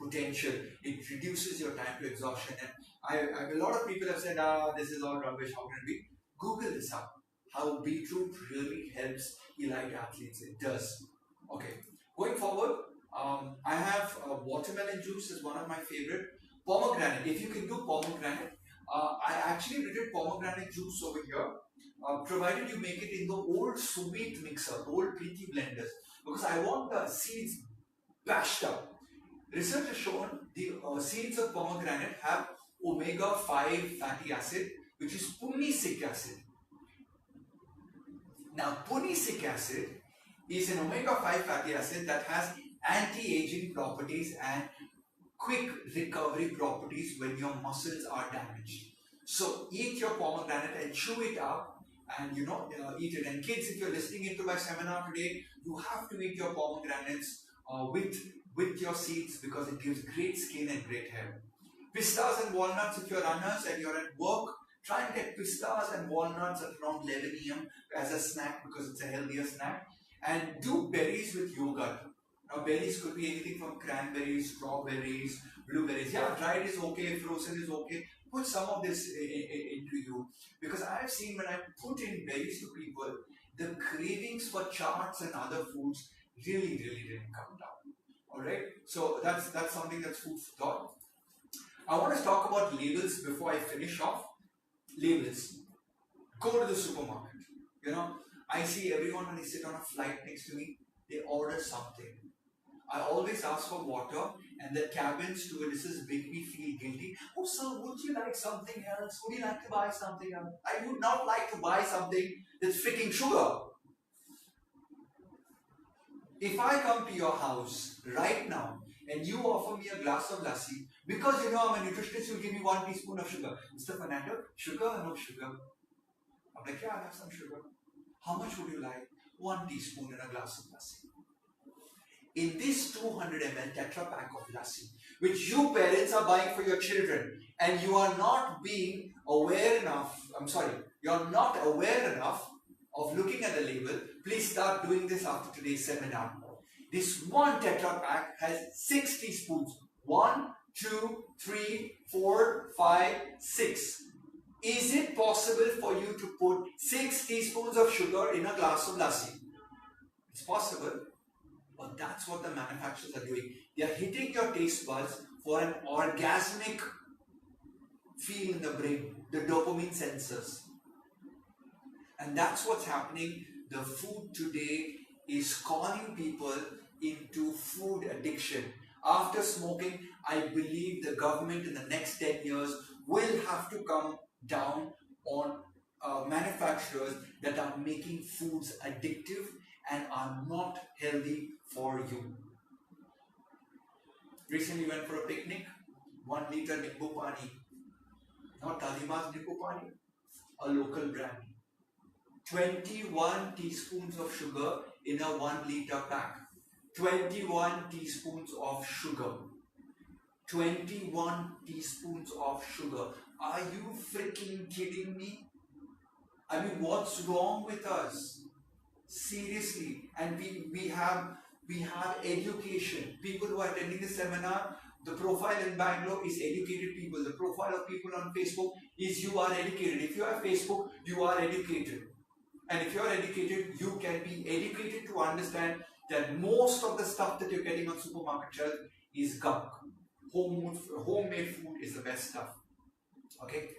potential. It reduces your time to exhaustion. And a lot of people have said, this is all rubbish, how can it be? Google this up. How beetroot really helps elite athletes. It does. Okay. Going forward, I have watermelon juice is one of my favorite. Pomegranate. If you can do pomegranate, I actually rated pomegranate juice over here, provided you make it in the old sweet mixer, old Preeti blenders, because I want the seeds bashed up. Research has shown the seeds of pomegranate have omega-5 fatty acid, which is punicic acid. Now, punicic acid is an omega-5 fatty acid that has anti-aging properties and quick recovery properties when your muscles are damaged. So eat your pomegranate and chew it up and eat it. And kids, if you're listening into my seminar today, you have to eat your pomegranates with your seeds, because it gives great skin and great hair. Pistas and walnuts, if you're runners and you're at work, try and get pistas and walnuts at around 11 AM as a snack, because it's a healthier snack. And do berries with yogurt. Now berries could be anything from cranberries, strawberries, blueberries. Yeah, dried is okay, frozen is okay. Put some of this into you, because I have seen when I put in berries to people, the cravings for charts and other foods really didn't come down. Alright, so that's something that's food for thought. I want to talk about labels before I finish off. Labels. Go to the supermarket. I see everyone when they sit on a flight next to me, they order something. I always ask for water, and the cabin stewardesses make me feel guilty. Oh, sir, would you like something else? Would you like to buy something else? I would not like to buy something that's freaking sugar. If I come to your house right now and you offer me a glass of lassi, because I'm a nutritionist, you'll give me 1 teaspoon of sugar. Mr. Fernando, sugar or no sugar? I'm like, yeah, I'll have some sugar. How much would you like? 1 teaspoon in a glass of lassi. In this 200 ml Tetra pack of lassi, which you parents are buying for your children, and you are not being aware enough, you're not aware enough of looking at the label, please start doing this after today's seminar. This one Tetra pack has 6 teaspoons. 1, 2, 3, 4, 5, 6. Is it possible for you to put 6 teaspoons of sugar in a glass of lassi? It's possible, but that's what the manufacturers are doing. They are hitting your taste buds for an orgasmic feel in the brain, the dopamine sensors. And that's what's happening. The food today is calling people into food addiction. After smoking, I believe the government in the next 10 years will have to come down on manufacturers that are making foods addictive and are not healthy for you. Recently went for a picnic, 1 liter Nimbu Pani, not Talima's Nimbu Pani, a local brand. 21 teaspoons of sugar in a 1 liter pack. 21 teaspoons of sugar. 21 teaspoons of sugar. Are you freaking kidding me? I mean, what's wrong with us? Seriously. And we have education. People who are attending the seminar, the profile in Bangalore is educated people. The profile of people on Facebook is you are educated. If you have Facebook, you are educated. And if you are educated, you can be educated to understand that most of the stuff that you're getting on supermarket shelf is gunk. Homemade food is the best stuff. Okay,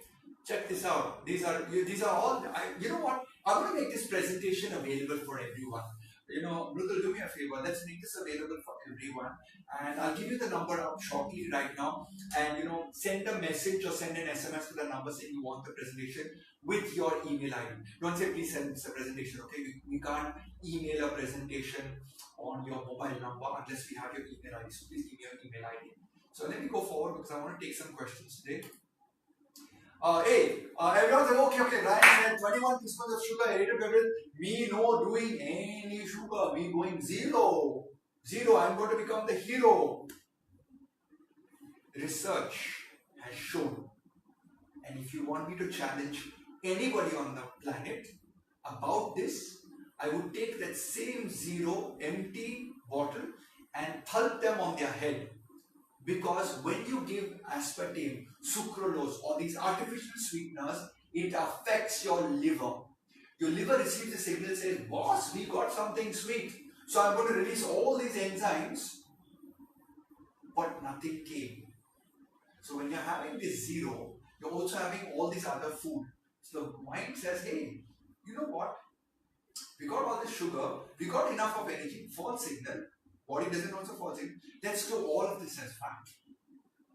check this out. These are all. You know what? I'm going to make this presentation available for everyone. You know, Mridul, do me a favor. Let's make this available for everyone. And I'll give you the number out shortly right now. And you know, send a message or send an SMS to the number saying you want the presentation with your email ID. Don't say please send us a presentation. Okay, we can't email a presentation on your mobile number unless we have your email ID. So please give me your email ID. So let me go forward because I want to take some questions today. Everyone said, okay, Ryan said 21 teaspoons of sugar added to me no doing any sugar, me going zero, I'm going to become the hero. Research has shown, and if you want me to challenge anybody on the planet about this, I would take that same zero empty bottle and thump them on their head. Because when you give aspartame, sucralose or these artificial sweeteners, it affects your liver. Your liver receives a signal saying, boss, we got something sweet. So I'm going to release all these enzymes, but nothing came. So when you're having this zero, you're also having all these other food. So the mind says, hey, you know what? We got all this sugar, we got enough of energy, false signal. Body doesn't also fall sick. Let's do all of this as fat.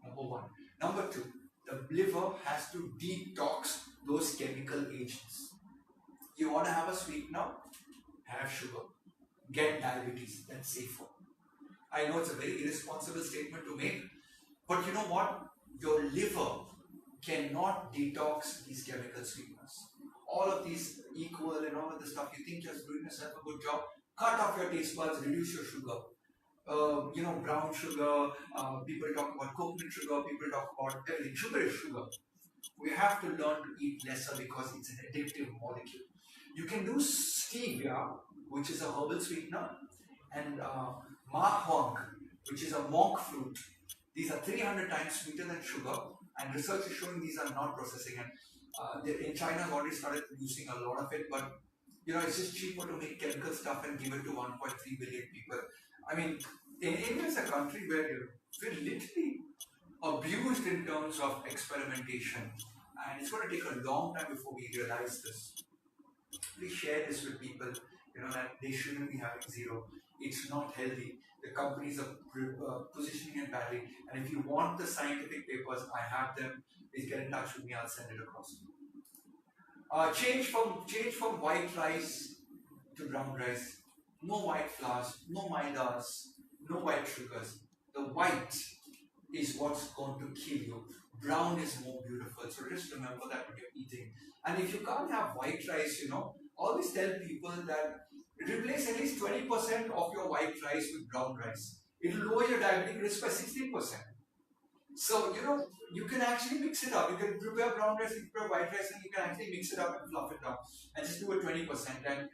Number one. Number two, the liver has to detox those chemical agents. You want to have a sweetener? Have sugar. Get diabetes. That's safer. I know it's a very irresponsible statement to make, but you know what? Your liver cannot detox these chemical sweeteners. All of these equal and all of the stuff, you think you're doing yourself a good job, cut off your taste buds, reduce your sugar. Brown sugar, people talk about coconut sugar, people talk about everything. Sugar is sugar. We have to learn to eat lesser because it's an addictive molecule. You can do stevia, which is a herbal sweetener, and ma huang, which is a monk fruit. These are 300 times sweeter than sugar, and research is showing these are not processing. And in China, have already started producing a lot of it, but you know, it's just cheaper to make chemical stuff and give it to 1.3 billion people. I mean, India is a country where we're literally abused in terms of experimentation, and it's going to take a long time before we realize this. Please share this with people, you know, that they shouldn't be having zero. It's not healthy. The companies are positioning it badly, and if you want the scientific papers, I have them. Please get in touch with me. I'll send it across to you. Change from white rice to brown rice. No white flours, no maidas, no white sugars. The white is what's going to kill you. Brown is more beautiful. So just remember that when you're eating. And if you can't have white rice, you know, always tell people that replace at least 20% of your white rice with brown rice. It will lower your diabetic risk by 16%. So, you know, you can actually mix it up. You can prepare brown rice, you can prepare white rice, and you can actually mix it up and fluff it down. And just do a 20%. And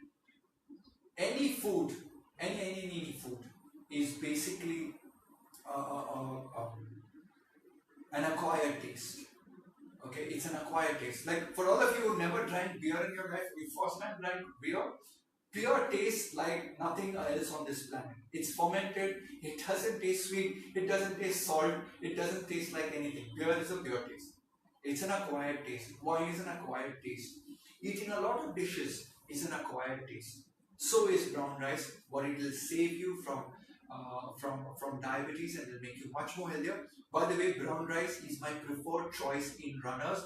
any food, any food, is basically an acquired taste. Okay, it's an acquired taste. Like for all of you who never drank beer in your life, you first time drank beer tastes like nothing else on this planet. It's fermented, it doesn't taste sweet, it doesn't taste salt, it doesn't taste like anything. Beer is a pure taste. It's an acquired taste. Wine is an acquired taste. Eating a lot of dishes is an acquired taste. So is brown rice, but it will save you from diabetes and will make you much more healthier. By the way, brown rice is my preferred choice in runners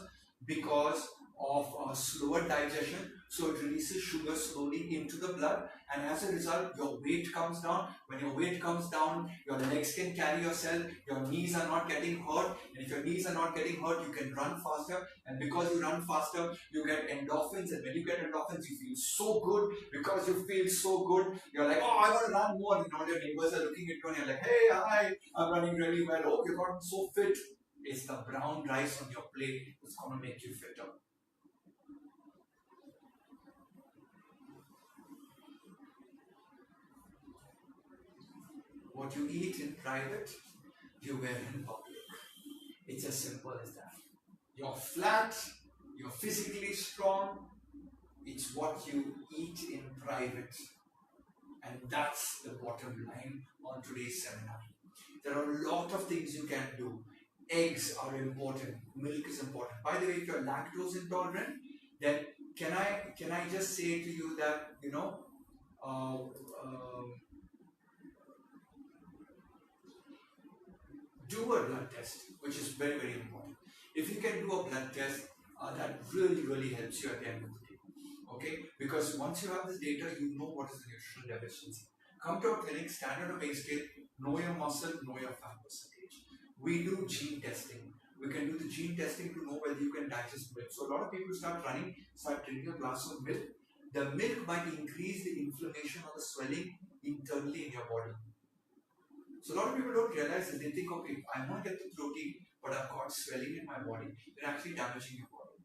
because of slower digestion. So it releases sugar slowly into the blood, and as a result, your weight comes down. When your weight comes down, your legs can carry yourself, your knees are not getting hurt, and if your knees are not getting hurt, you can run faster, and because you run faster, you get endorphins, and when you get endorphins, you feel so good. Because you feel so good, you're like, oh, I want to run more, and all your neighbors are looking at you, and you're like, hey, hi, I'm running really well, oh, you've gotten so fit. It's the brown rice on your plate that's going to make you fitter. What you eat in private, you wear in public. It's as simple as that. You're flat, you're physically strong, it's what you eat in private. And that's the bottom line on today's seminar. There are a lot of things you can do. Eggs are important, milk is important. By the way, if you're lactose intolerant, then can I just say to you that, do a blood test, which is very, very important. If you can do a blood test, that really, really helps you at the end of the day. Okay? Because once you have this data, you know what is the nutritional deficiency. Come to our clinic, stand on a weight scale, know your muscle, know your fat percentage. We do gene testing. We can do the gene testing to know whether you can digest milk. So a lot of people start running, start drinking a glass of milk. The milk might increase the inflammation or the swelling internally in your body. So a lot of people don't realize that. They think, okay, I want to get the protein, but I've got swelling in my body. They're actually damaging your body.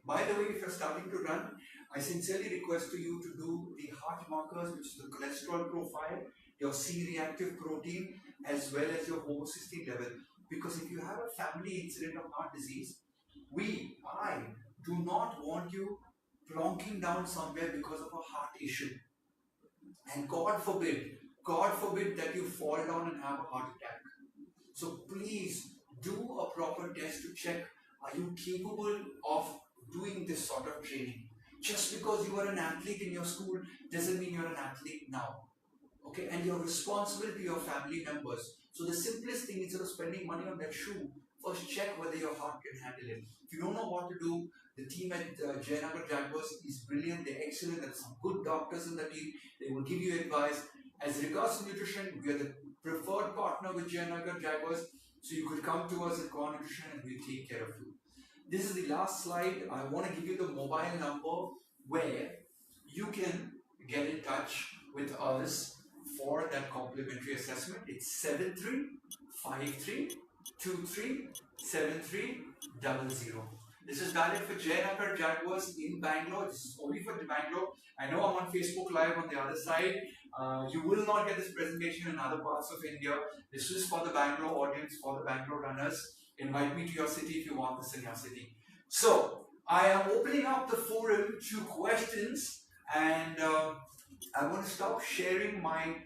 By the way, if you're starting to run, I sincerely request to you to do the heart markers, which is the cholesterol profile, your C-reactive protein, as well as your homocysteine level. Because if you have a family incident of heart disease, I do not want you plonking down somewhere because of a heart issue. And God forbid that you fall down and have a heart attack. So please do a proper test to check, are you capable of doing this sort of training? Just because you are an athlete in your school doesn't mean you're an athlete now. Okay, and you're responsible to your family members. So the simplest thing, instead of spending money on that shoe, first check whether your heart can handle it. If you don't know what to do, the team at Jayanagar Jaguars is brilliant, they're excellent, there are some good doctors in the team, they will give you advice. As regards to nutrition, we are the preferred partner with Jayanagar Jaguars, so you could come to us at Core Nutrition and we'll take care of you. This is the last slide. I want to give you the mobile number where you can get in touch with us for that complimentary assessment. It's 7353237300. This is valid for Jayanagar Jaguars in Bangalore. This is only for Bangalore. I know I'm on Facebook Live on the other side. You will not get this presentation in other parts of India. This is for the Bangalore audience, for the Bangalore runners. Invite me to your city if you want this in your city. So, I am opening up the forum to questions, and I want to stop sharing my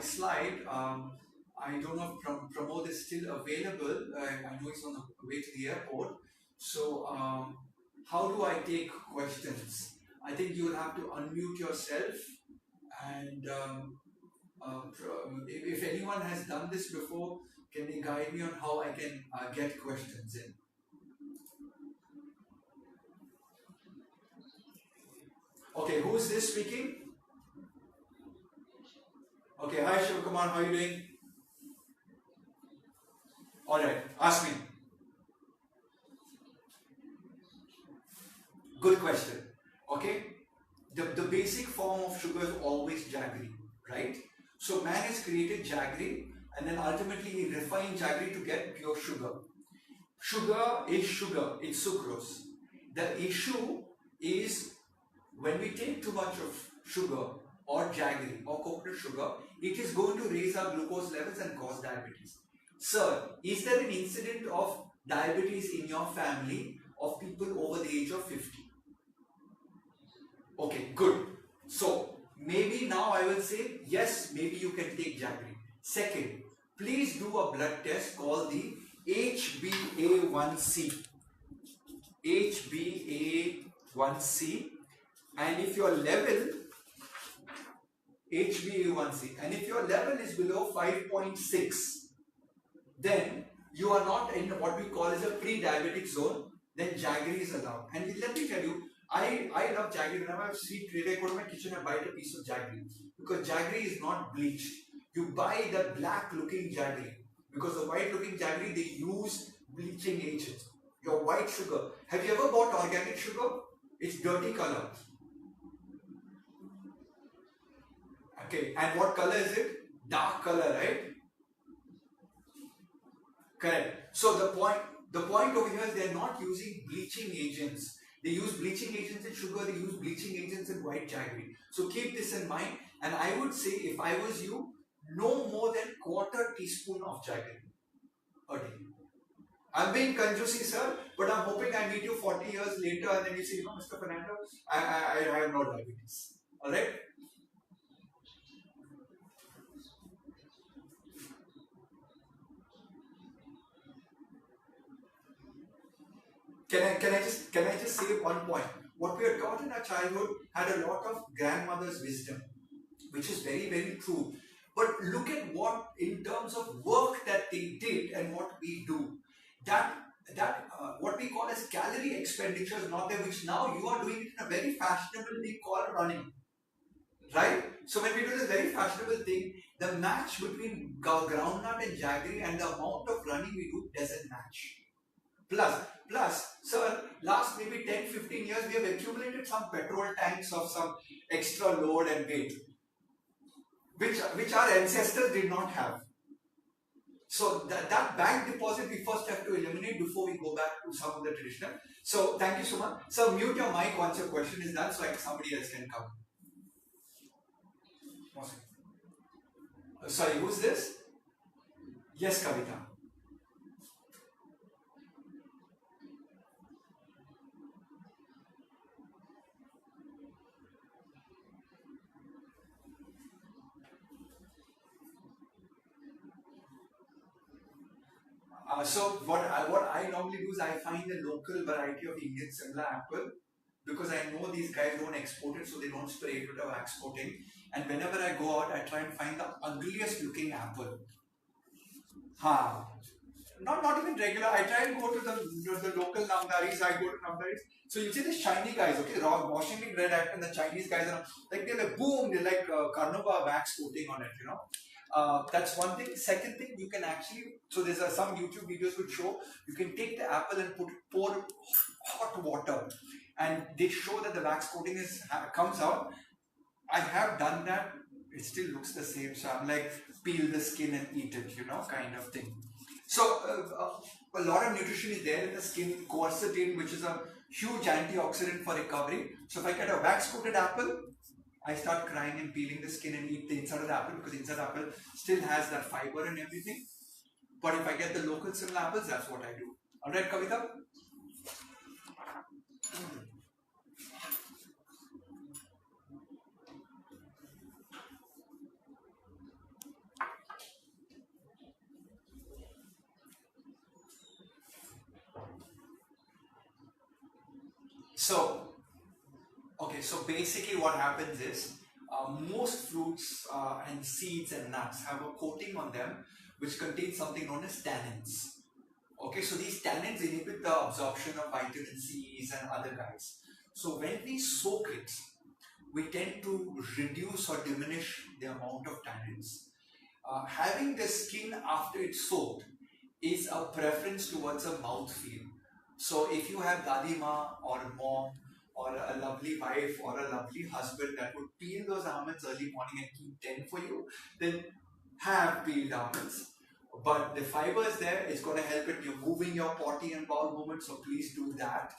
slide. I don't know if Pramod is still available. I know he's on the way to the airport. So, how do I take questions? I think you will have to unmute yourself, and if anyone has done this before, can they guide me on how I can get questions in? Okay, who is this speaking? Okay, hi Shivakumar, how are you doing? Alright, ask me. Good question. Okay, the basic form of sugar is always jaggery, right? So man has created jaggery, and then ultimately he refined jaggery to get pure sugar. Sugar is sugar, it's sucrose. The issue is when we take too much of sugar or jaggery or coconut sugar, it is going to raise our glucose levels and cause diabetes. Sir, is there an incident of diabetes in your family of people over the age of 50? Okay, good. So, maybe now I will say, yes, maybe you can take jaggery. Second, please do a blood test called the HbA1c. HbA1c, and if your level HbA1c, and if your level is below 5.6, then you are not in what we call as a pre-diabetic zone, then jaggery is allowed. And let me tell you, I love jaggery. Whenever I have sweet treat, I go to my kitchen and buy a piece of jaggery, because jaggery is not bleached. You buy the black looking jaggery, because the white looking jaggery, they use bleaching agents. Your white sugar, have you ever bought organic sugar? It's dirty color. Okay, and what color is it? Dark color, right? Correct. So the point over here is they are not using bleaching agents. They use bleaching agents in sugar, they use bleaching agents in white jaggery. So keep this in mind, and I would say, if I was you, no more than quarter teaspoon of jaggery a day. I'm being conjuicy, sir, but I'm hoping I meet you 40 years later and then you say, Mr. Fernando, I have no diabetes. Alright? Can I just say one point? What we are taught in our childhood had a lot of grandmother's wisdom, which is very, very true. But look at what, in terms of work that they did and what we do, that what we call as calorie expenditure is not there, which now you are doing it in a very fashionable thing called running, right? So when we do this very fashionable thing, the match between groundnut and jaggery and the amount of running we do doesn't match. Plus, sir, last maybe 10-15 years, we have accumulated some petrol tanks of some extra load and weight, which our ancestors did not have. So that bank deposit we first have to eliminate before we go back to some of the traditional. So thank you so much. So mute your mic once your question is done, so like somebody else can come. Sorry, who's this? Yes, Kavita. So what I normally do is I find the local variety of Indian Simla apple, because I know these guys don't export it, so they don't spray it with a wax coating. And whenever I go out, I try and find the ugliest looking apple. Not even regular. I try and go to the local namdaris. I go to namdaris. So you see the shiny guys, okay, raw, washingly red apple, and the Chinese guys are like, they're like boom, they're like carnauba wax coating on it, That's one thing. Second thing, you can actually, so there's some YouTube videos which show you can take the apple and pour hot water, and they show that the wax coating comes out. I have done that. It still looks the same, so I'm like, peel the skin and eat it, kind of thing. So a lot of nutrition is there in the skin. Quercetin, which is a huge antioxidant for recovery. So if I get a wax coated apple, I start crying and peeling the skin and eat the inside of the apple, because the inside of the apple still has that fiber and everything. But if I get the local Simla apples, that's what I do. Alright, Kavita? So basically what happens is, most fruits and seeds and nuts have a coating on them which contains something known as tannins. Okay, so these tannins inhibit the absorption of vitamin C's and other guys. So when we soak it, we tend to reduce or diminish the amount of tannins. Having the skin after it's soaked is a preference towards a mouthfeel. So if you have dadima or mom or a lovely wife or a lovely husband that would peel those almonds early morning and keep 10 for you, then have peeled almonds. But the fiber is there, it's going to help in you moving your potty and bowel movement, so please do that.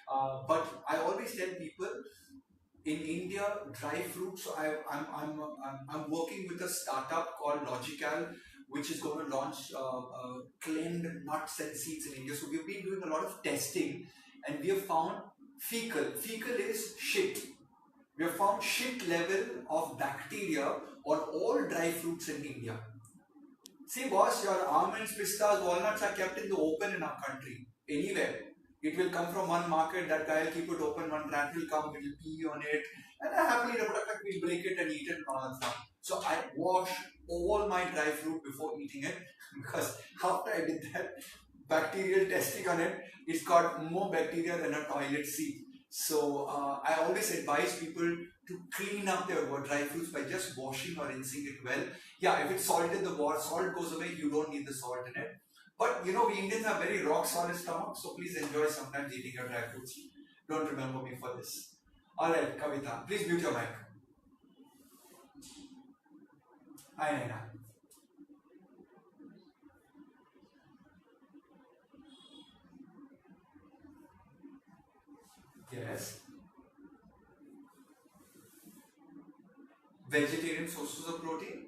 But I always tell people, In India, dry fruits. So I'm working with a startup called Logical, which is going to launch cleaned nuts and seeds in India. So we've been doing a lot of testing, and we have found fecal. Fecal is shit. We have found shit level of bacteria on all dry fruits in India. See, boss, your almonds, pistas, walnuts are kept in the open in our country. Anywhere. It will come from one market, that guy will keep it open, one rat will come, it will pee on it, and happily the product will break it and eat it and all that stuff. So I wash all my dry fruit before eating it because after I did that bacterial testing on it, it's got more bacteria than a toilet seat. So I always advise people to clean up their dry fruits by just washing or rinsing it well. Yeah, if it's salted, the water, salt goes away, you don't need the salt in it. But you know, we Indians have very rock solid stomachs, so please enjoy sometimes eating your dry fruits. Don't remember me for this. Alright, Kavita, please mute your mic. Hi, Naina. Yes. Vegetarian sources of protein.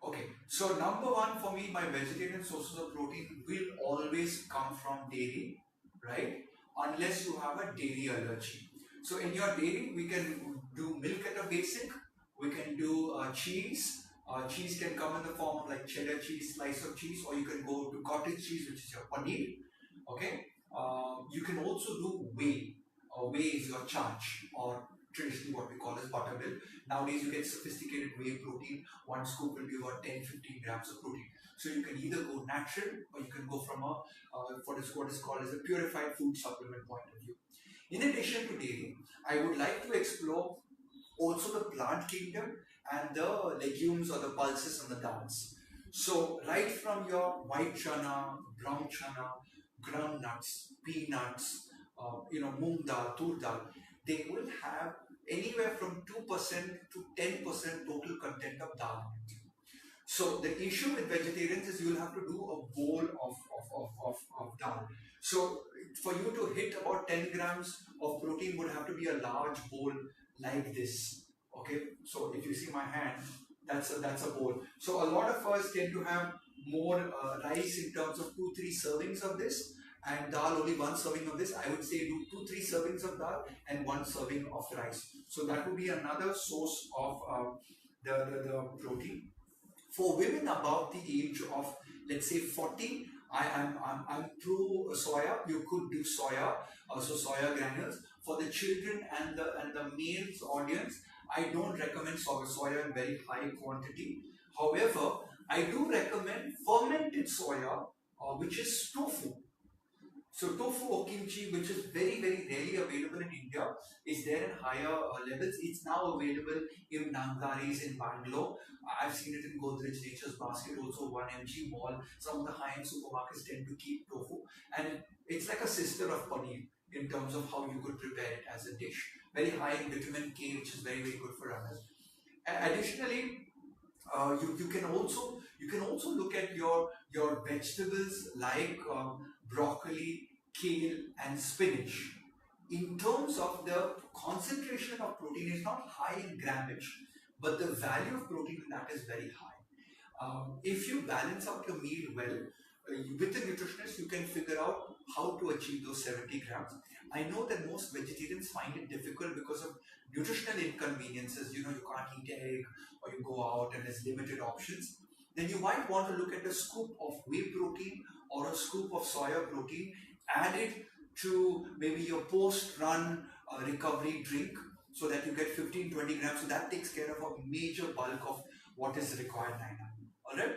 Okay, so number one for me, my vegetarian sources of protein will always come from dairy, right? Unless you have a dairy allergy. So in your dairy, we can do milk at a basic, we can do cheese. Cheese can come in the form of like cheddar cheese, slice of cheese, or you can go to cottage cheese, which is your paneer. Okay, you can also do whey. Whey is your charge, or traditionally what we call as buttermilk. Nowadays, you get sophisticated whey protein. One scoop will be about 10-15 grams of protein. So you can either go natural or you can go from a what is called as a purified food supplement point of view. In addition to dairy, I would like to explore also the plant kingdom and the legumes or the pulses and the dals. So right from your white chana, brown chana, groundnuts, peanuts, moong dal, tur dal, they will have anywhere from 2% to 10% total content of dal in it. So the issue with vegetarians is you'll have to do a bowl of dal. So for you to hit about 10 grams of protein would have to be a large bowl like this. Okay, so if you see my hand, that's a bowl. So a lot of us tend to have more rice in terms of 2-3 servings of this, and dal only one serving of this. I would say do 2-3 servings of dal and one serving of rice. So that would be another source of the protein. For women above the age of, let's say, 40, I'm pro soya. You could do soya, so soya granules. For the children and the males audience, I don't recommend soya in very high quantity. However, I do recommend fermented soya, which is tofu. So tofu or kimchi, which is very rarely available in India, is there in higher levels. It's now available in Nangdaris in Bangalore. I've seen it in Godrej Nature's Basket, also 1mg Mall. Some of the high-end supermarkets tend to keep tofu, and it's like a sister of paneer in terms of how you could prepare it as a dish. Very high in vitamin K, which is very good for runners. Additionally, you can also look at your vegetables like broccoli, kale, and spinach. In terms of the concentration of protein, is not high in grammage, but the value of protein in that is very high. If you balance out your meal well, with a nutritionist, you can figure out how to achieve those 70 grams. I know that most vegetarians find it difficult because of nutritional inconveniences. You can't eat egg, or you go out and there's limited options. Then you might want to look at a scoop of whey protein or a scoop of soya protein, add it to maybe your post-run recovery drink so that you get 15-20 grams. So that takes care of a major bulk of what is required, Naina. Alright?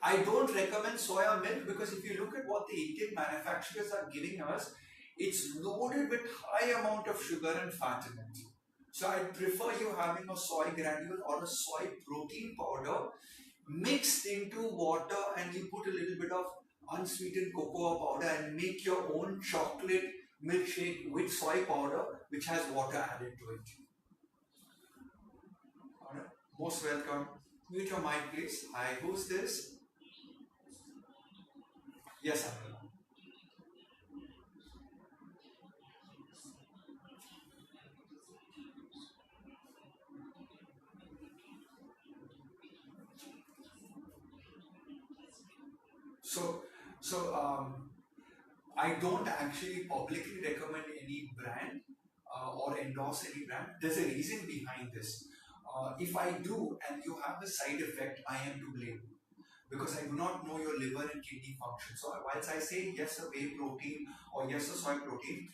I don't recommend soya milk because if you look at what the Indian manufacturers are giving us, it's loaded with high amount of sugar and fat in it. So I prefer you having a soy granule or a soy protein powder mixed into water, and you put a little bit of unsweetened cocoa powder and make your own chocolate milkshake with soy powder which has water added to it. Alright, most welcome. Mute your mic please. Hi, who's this? Yes, Anurag. So, so I don't actually publicly recommend any brand or endorse any brand. There's a reason behind this. If I do and you have a side effect, I am to blame because I do not know your liver and kidney function. So whilst I say yes a whey protein or yes a soy protein,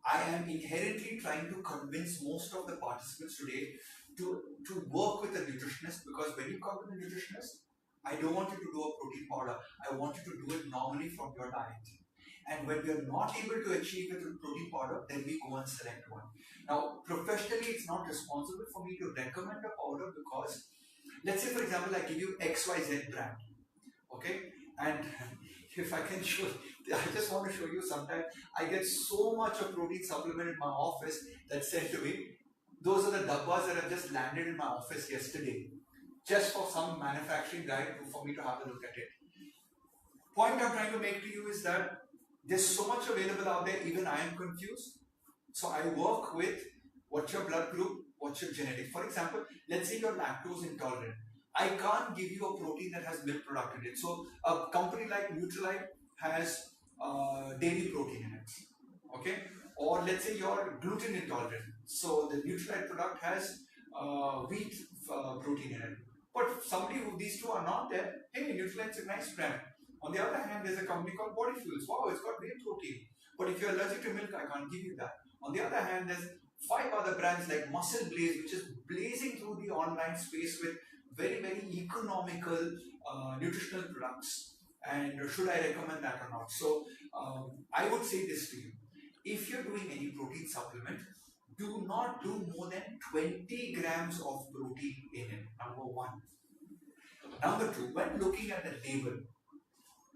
I am inherently trying to convince most of the participants today to work with a nutritionist, because when you come with a nutritionist, I don't want you to do a protein powder. I want you to do it normally from your diet. And when we are not able to achieve it with protein powder, then we go and select one. Now, professionally, it's not responsible for me to recommend a powder because, let's say, for example, I give you XYZ brand, okay? And if I can show, I just want to show you. Sometimes I get so much of protein supplement in my office that's sent to me. Those are the dabbas that have just landed in my office yesterday, just for some manufacturing guy for me to have a look at it. Point I'm trying to make to you is that there's so much available out there, even I am confused. So I work with what's your blood group, what's your genetic. For example, let's say you're lactose intolerant. I can't give you a protein that has milk product in it. So a company like Nutrilite has dairy protein in it. Okay? Or let's say you're gluten intolerant. So the Nutrilite product has wheat protein in it. But somebody who these two are not there, hey, Nutrilite's a nice brand. On the other hand, there's a company called Body Fuels. Wow, it's got whey protein. But if you're allergic to milk, I can't give you that. On the other hand, there's 5 other brands like Muscle Blaze, which is blazing through the online space with very, very economical nutritional products. And should I recommend that or not? So I would say this to you. If you're doing any protein supplement, do not do more than 20 grams of protein in it. Number one. Number two, when looking at the label,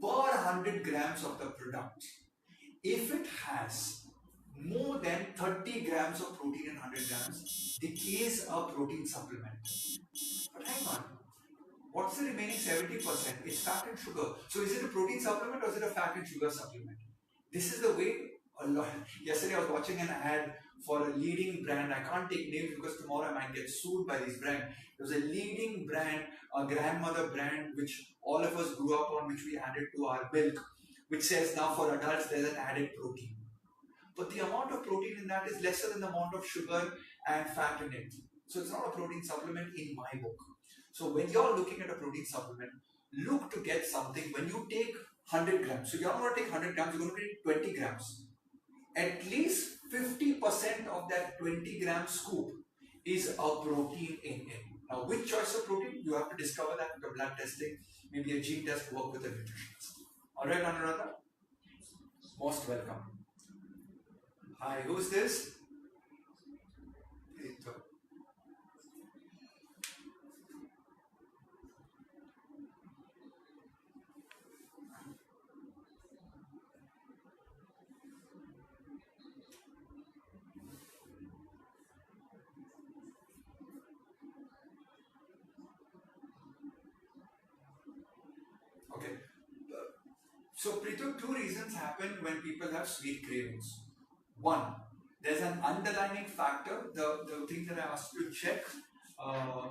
per 100 grams of the product, if it has more than 30 grams of protein in 100 grams, decays a protein supplement. But hang on, what's the remaining 70%? It's fat and sugar. So is it a protein supplement or is it a fat and sugar supplement? This is the way a lot. Yesterday I was watching an ad for a leading brand. I can't take names because tomorrow I might get sued by this brand. It was a leading brand, a grandmother brand, which all of us grew up on, which we added to our milk, which says now for adults there's an added protein. But the amount of protein in that is lesser than the amount of sugar and fat in it. So it's not a protein supplement in my book. So when you're looking at a protein supplement, look to get something. When you take 100 grams, so you're not going to take 100 grams, you're going to take 20 grams. At least 50% of that 20 gram scoop is a protein in it. Now, which choice of protein? You have to discover that with the blood testing, maybe a gene test, work with a nutritionist. Alright, Anuradha? Most welcome. Hi, who's this? Okay. So, Pritu, two reasons happen when people have sweet cravings. One, there's an underlying factor, the thing that I asked you to check,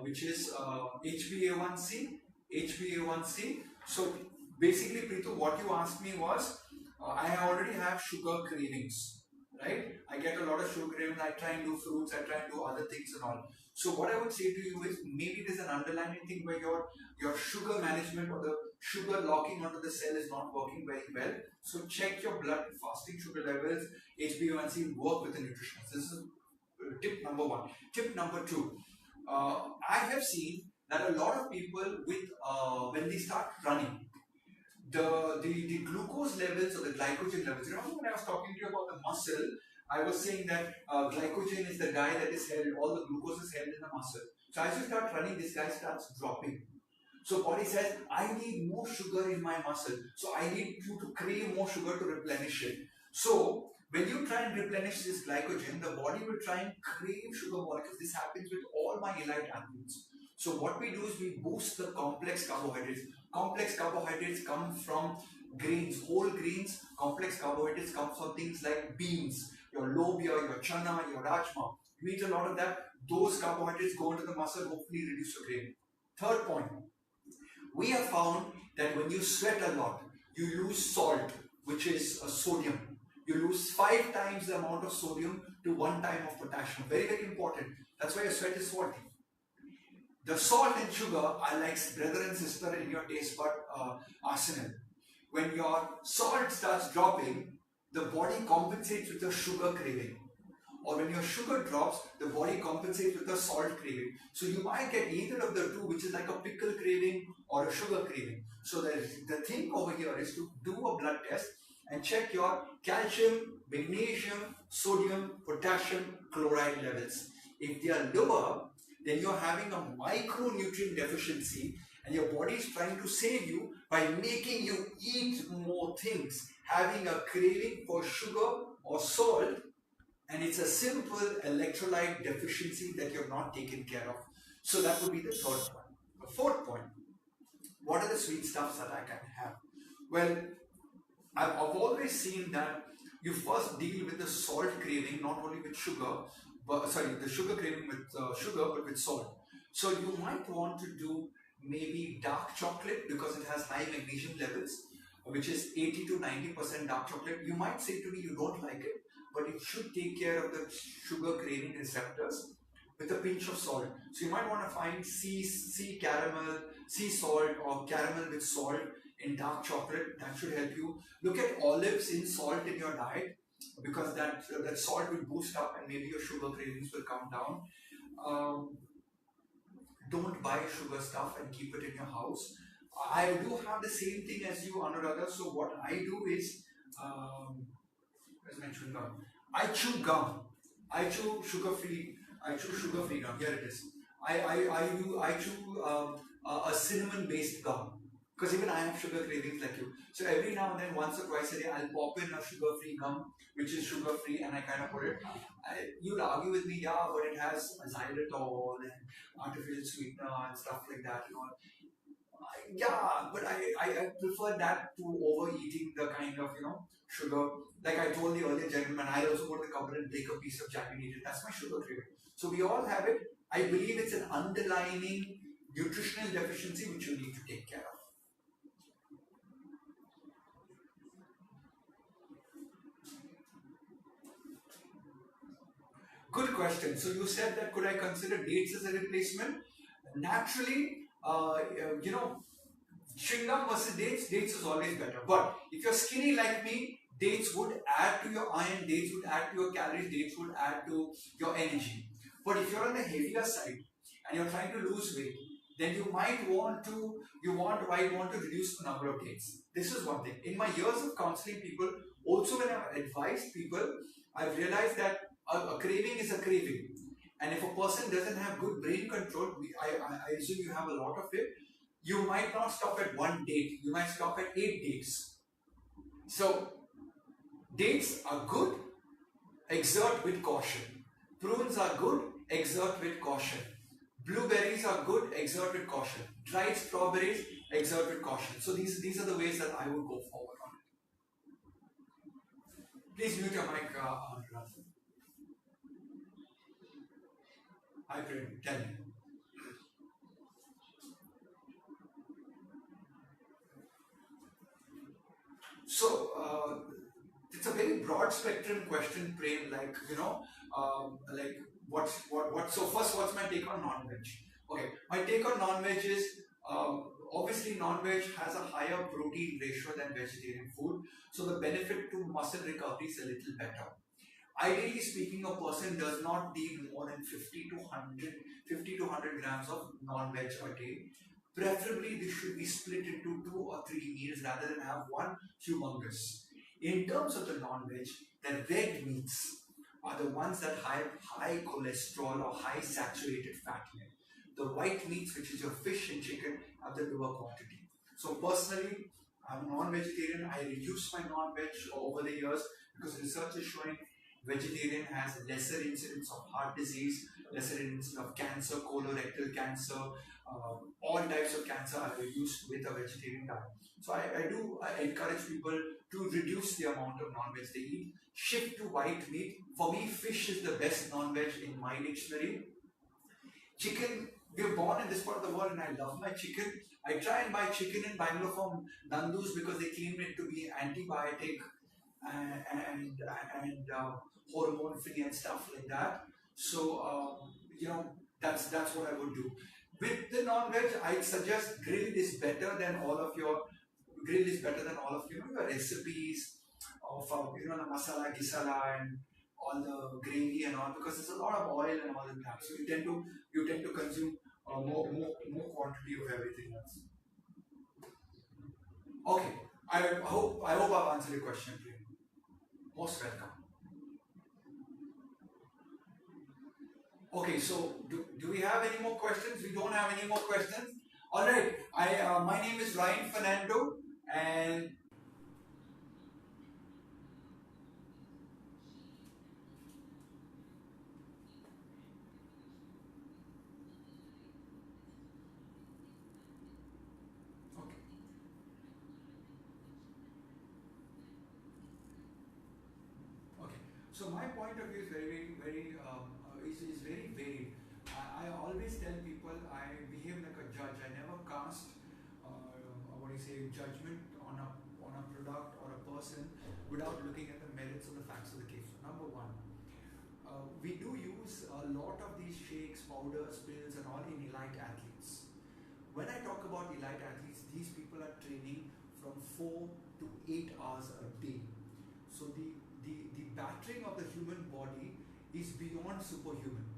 which is HbA1c. HbA1c. So, basically, Pritu, what you asked me was, I already have sugar cravings, right? I get a lot of sugar cravings. I try and do fruits, I try and do other things and all. So, what I would say to you is maybe there's an underlying thing where your sugar management or the sugar locking onto the cell is not working very well. So check your blood fasting sugar levels, HbA1c, work with a nutritionist. This is tip number one. Tip number two, I have seen that a lot of people with when they start running, the glucose levels or the glycogen levels. Remember when I was talking to you about the muscle, I was saying that glycogen is the guy that is held, all the glucose is held in the muscle. So as you start running, this guy starts dropping. So body says, I need more sugar in my muscle. So I need you to crave more sugar to replenish it. So when you try and replenish this glycogen, the body will try and crave sugar molecules. This happens with all my elite athletes. So what we do is we boost the complex carbohydrates. Complex carbohydrates come from grains, whole grains, complex carbohydrates come from things like beans, your lobia, your chana, your rajma. You eat a lot of that, those carbohydrates go into the muscle, hopefully reduce your craving. Third point, we have found that when you sweat a lot, you lose salt, which is sodium. You lose 5 times the amount of sodium to 1 time of potassium. Very, very important. That's why your sweat is salty. The salt and sugar are like brother and sister in your taste bud arsenal. When your salt starts dropping, the body compensates with a sugar craving. Or when your sugar drops, the body compensates with a salt craving. So you might get either of the two, which is like a pickle craving or a sugar craving. So the thing over here is to do a blood test and check your calcium, magnesium, sodium, potassium, chloride levels. If they are lower, then you're having a micronutrient deficiency and your body is trying to save you by making you eat more things, having a craving for sugar or salt, and it's a simple electrolyte deficiency that you're not taken care of. So that would be the third point. The fourth point, what are the sweet stuffs that I can have? Well, I've always seen that you first deal with the salt craving, not only with sugar, but the sugar craving with sugar, but with salt. So you might want to do maybe dark chocolate because it has high magnesium levels, which is 80 to 90% dark chocolate. You might say to me you don't like it, but it should take care of the sugar craving receptors with a pinch of salt. So you might want to find sea caramel, sea salt, or caramel with salt in dark chocolate. That should help you. Look at olives in salt in your diet, because that salt will boost up and maybe your sugar cravings will come down. Don't buy sugar stuff and keep it in your house. I do have the same thing as you, Anuradha. So what I do is, where's my chewing gum? I chew gum. I chew sugar-free gum. Here it is. I chew a cinnamon-based gum. Because even I have sugar cravings like you. So every now and then, once or twice a day, I'll pop in a sugar-free gum, which is sugar-free, and I kind of put it. You'll argue with me, yeah, but it has xylitol and artificial sweetener and stuff like that. You know. Yeah, but I prefer that to overeating the kind of, sugar. Like I told the earlier gentleman, I also go to the cupboard and take a piece of jam and eat it. That's my sugar craving. So we all have it. I believe it's an underlying nutritional deficiency which you need to take care of. Good question. So you said that could I consider dates as a replacement? Naturally, chewing gum versus dates is always better. But if you're skinny like me, dates would add to your iron, dates would add to your calories, dates would add to your energy. But if you're on the heavier side and you're trying to lose weight, then you might want to reduce the number of dates. This is one thing. In my years of counseling people, also when I've advised people, I've realized that a craving is a craving. And if a person doesn't have good brain control, I assume you have a lot of it, you might not stop at 1 date, you might stop at 8 dates. So, dates are good, exert with caution. Prunes are good, exert with caution. Blueberries are good, exert with caution. Dried strawberries, exert with caution. So these are the ways that I would go forward on it. Please mute your mic, Rafa. Hi, Prem, tell me. So, it's a very broad spectrum question, Prem, like, so first, what's my take on non-veg? Okay, my take on non-veg is, obviously non-veg has a higher protein ratio than vegetarian food, so the benefit to muscle recovery is a little better. Ideally speaking, a person does not need more than 50 to 100 grams of non-veg a day. Preferably, this should be split into 2 or 3 meals rather than have one humongous. In terms of the non-veg, the red meats are the ones that have high cholesterol or high saturated fat in it. The white meats, which is your fish and chicken, have the lower quantity. So personally, I'm non-vegetarian. I reduced my non-veg over the years because research is showing Vegetarian has lesser incidence of heart disease, lesser incidence of cancer, colorectal cancer, all types of cancer are reduced with a vegetarian diet. So I encourage people to reduce the amount of non-veg they eat, shift to white meat. For me, fish is the best non-veg in my dictionary. Chicken, we are born in this part of the world and I love my chicken. I try and buy chicken in Bangalore from Nandu's because they claim it to be antibiotic and hormone free and stuff like that. So that's what I would do. With the non-veg, I suggest grilled is better than all of your recipes of the masala gisala and all the gravy and all, because there's a lot of oil and all of that. So you tend to consume more quantity of everything else. Okay, I hope I've answered your question, Priya. Most welcome. Okay, so do we have any more questions? We don't have any more questions. All right, my name is Ryan Fernando, and okay. Okay, so my point of view is is very varied. I always tell people I behave like a judge. I never cast judgment on a product or a person without looking at the merits of the facts of the case. So number one, we do use a lot of these shakes, powders, pills, and all in elite athletes. When I talk about elite athletes, these people are training from 4 to 8 hours a day. So the battering of the human body is beyond superhuman.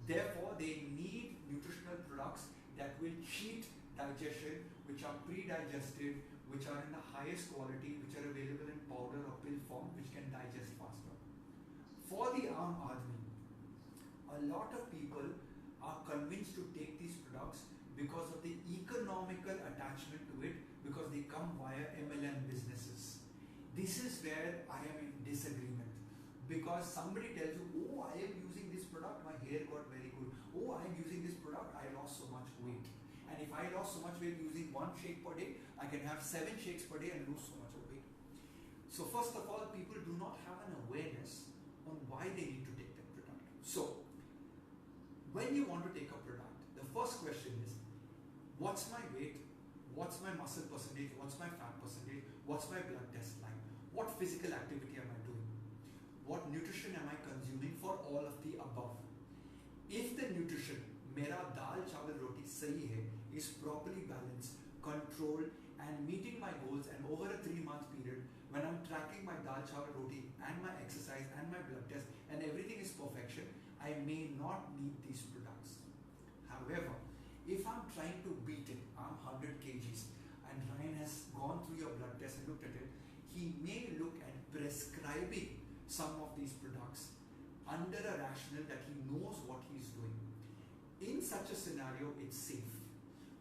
Therefore, they need nutritional products that will cheat digestion, which are pre-digested, which are in the highest quality, which are available in powder or pill form, which can digest faster. For the Aam Aadmi, a lot of people are convinced to take these products because of the economical attachment to it, because they come via MLM businesses. This is where I am in disagreement, because somebody tells you, oh, I am using this product, my hair got very good. Oh, I am using this product, I lost so much weight. And if I lost so much weight using 1 shake per day, I can have 7 shakes per day and lose so much weight. So first of all, people do not have an awareness on why they need to take that product. So when you want to take a product, the first question is, what's my weight? What's my muscle percentage? What's my fat percentage? What's my blood test like? What physical activity am I doing? What nutrition am I consuming for all of the above? If the nutrition, mera dal chawal roti sahi hai, is properly balanced, controlled, and meeting my goals, and over a 3-month period, when I'm tracking my dal chawal roti and my exercise and my blood test and everything is perfection, I may not need these products. However, if I'm trying to beat it, I'm 100 kgs, and Ryan has gone through your blood test and looked at it, he may look at prescribing some of these products under a rationale that he knows what he's doing. In such a scenario, it's safe.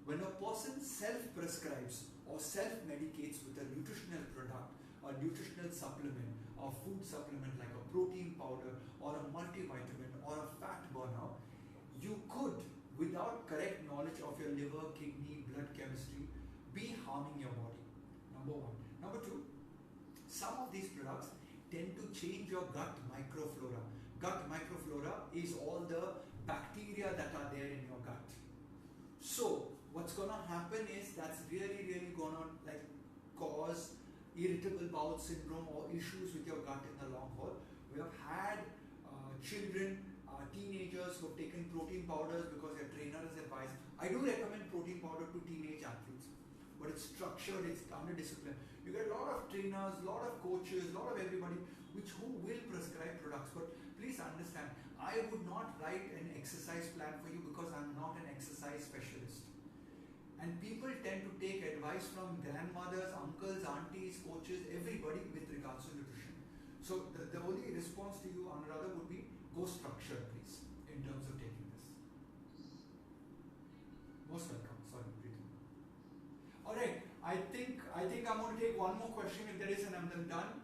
When a person self-prescribes or self-medicates with a nutritional product, a nutritional supplement, or food supplement like a protein powder or a multivitamin or a fat burner, you could, without correct knowledge of your liver, kidney, blood chemistry, be harming your body. Number one. Number two, some of these products tend to change your gut microflora. Gut microflora is all the bacteria that are there in your gut. So what's going to happen is that's really going to cause irritable bowel syndrome or issues with your gut in the long haul. We have had children, teenagers who have taken protein powders because their trainer has advised. I do recommend protein powder to teenage athletes, but it's structured, it's under discipline. You get a lot of trainers, a lot of coaches, a lot of everybody who will prescribe products. But please understand, I would not write an exercise plan for you because I'm not an exercise specialist. And people tend to take advice from grandmothers, uncles, aunties, coaches, everybody with regards to nutrition. So the only response to you, Anuradha, would be go structured, please, in terms of taking this. Most welcome. Sorry, Preeti. All right. I think I'm going to take one more question if there is, and I'm then done.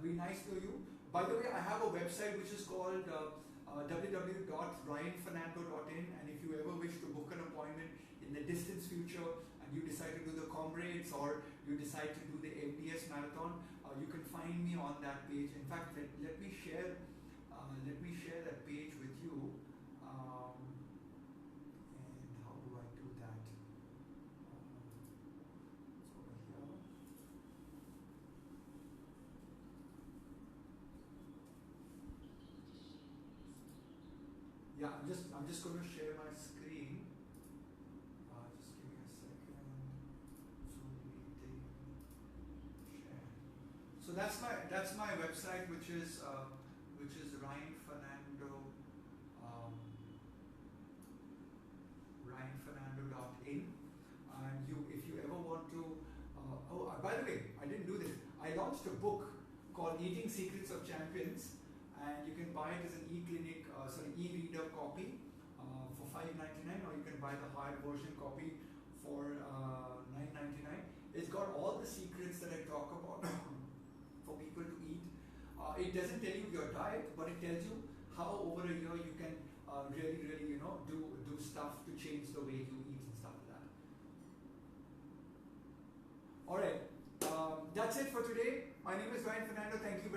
Be nice to you. By the way, I have a website which is called www.ryanfernando.in, and if you ever wish to book an appointment in the distance future and you decide to do the comrades or you decide to do the MDS marathon, you can find me on that page. In fact, let me share that page with you. And how do I do that? It's over here. Yeah, I'm just going to share my screen. Just give me a second. Zoom meeting. Share. So that's my website, which is Ryan Fernando. RyanFernando.in, and if you ever want to, by the way, I didn't do this. I launched a book called Eating Secrets of Champions, and you can buy it as an e-reader copy for $5.99, or you can buy the hard version copy for $9.99. It's got all the secrets that I talk about for people to eat. It doesn't tell you your diet, but it tells you how over a year you can really do stuff to change the way you eat and stuff like that. All right, that's it for today. My name is Ryan Fernando. Thank you very much.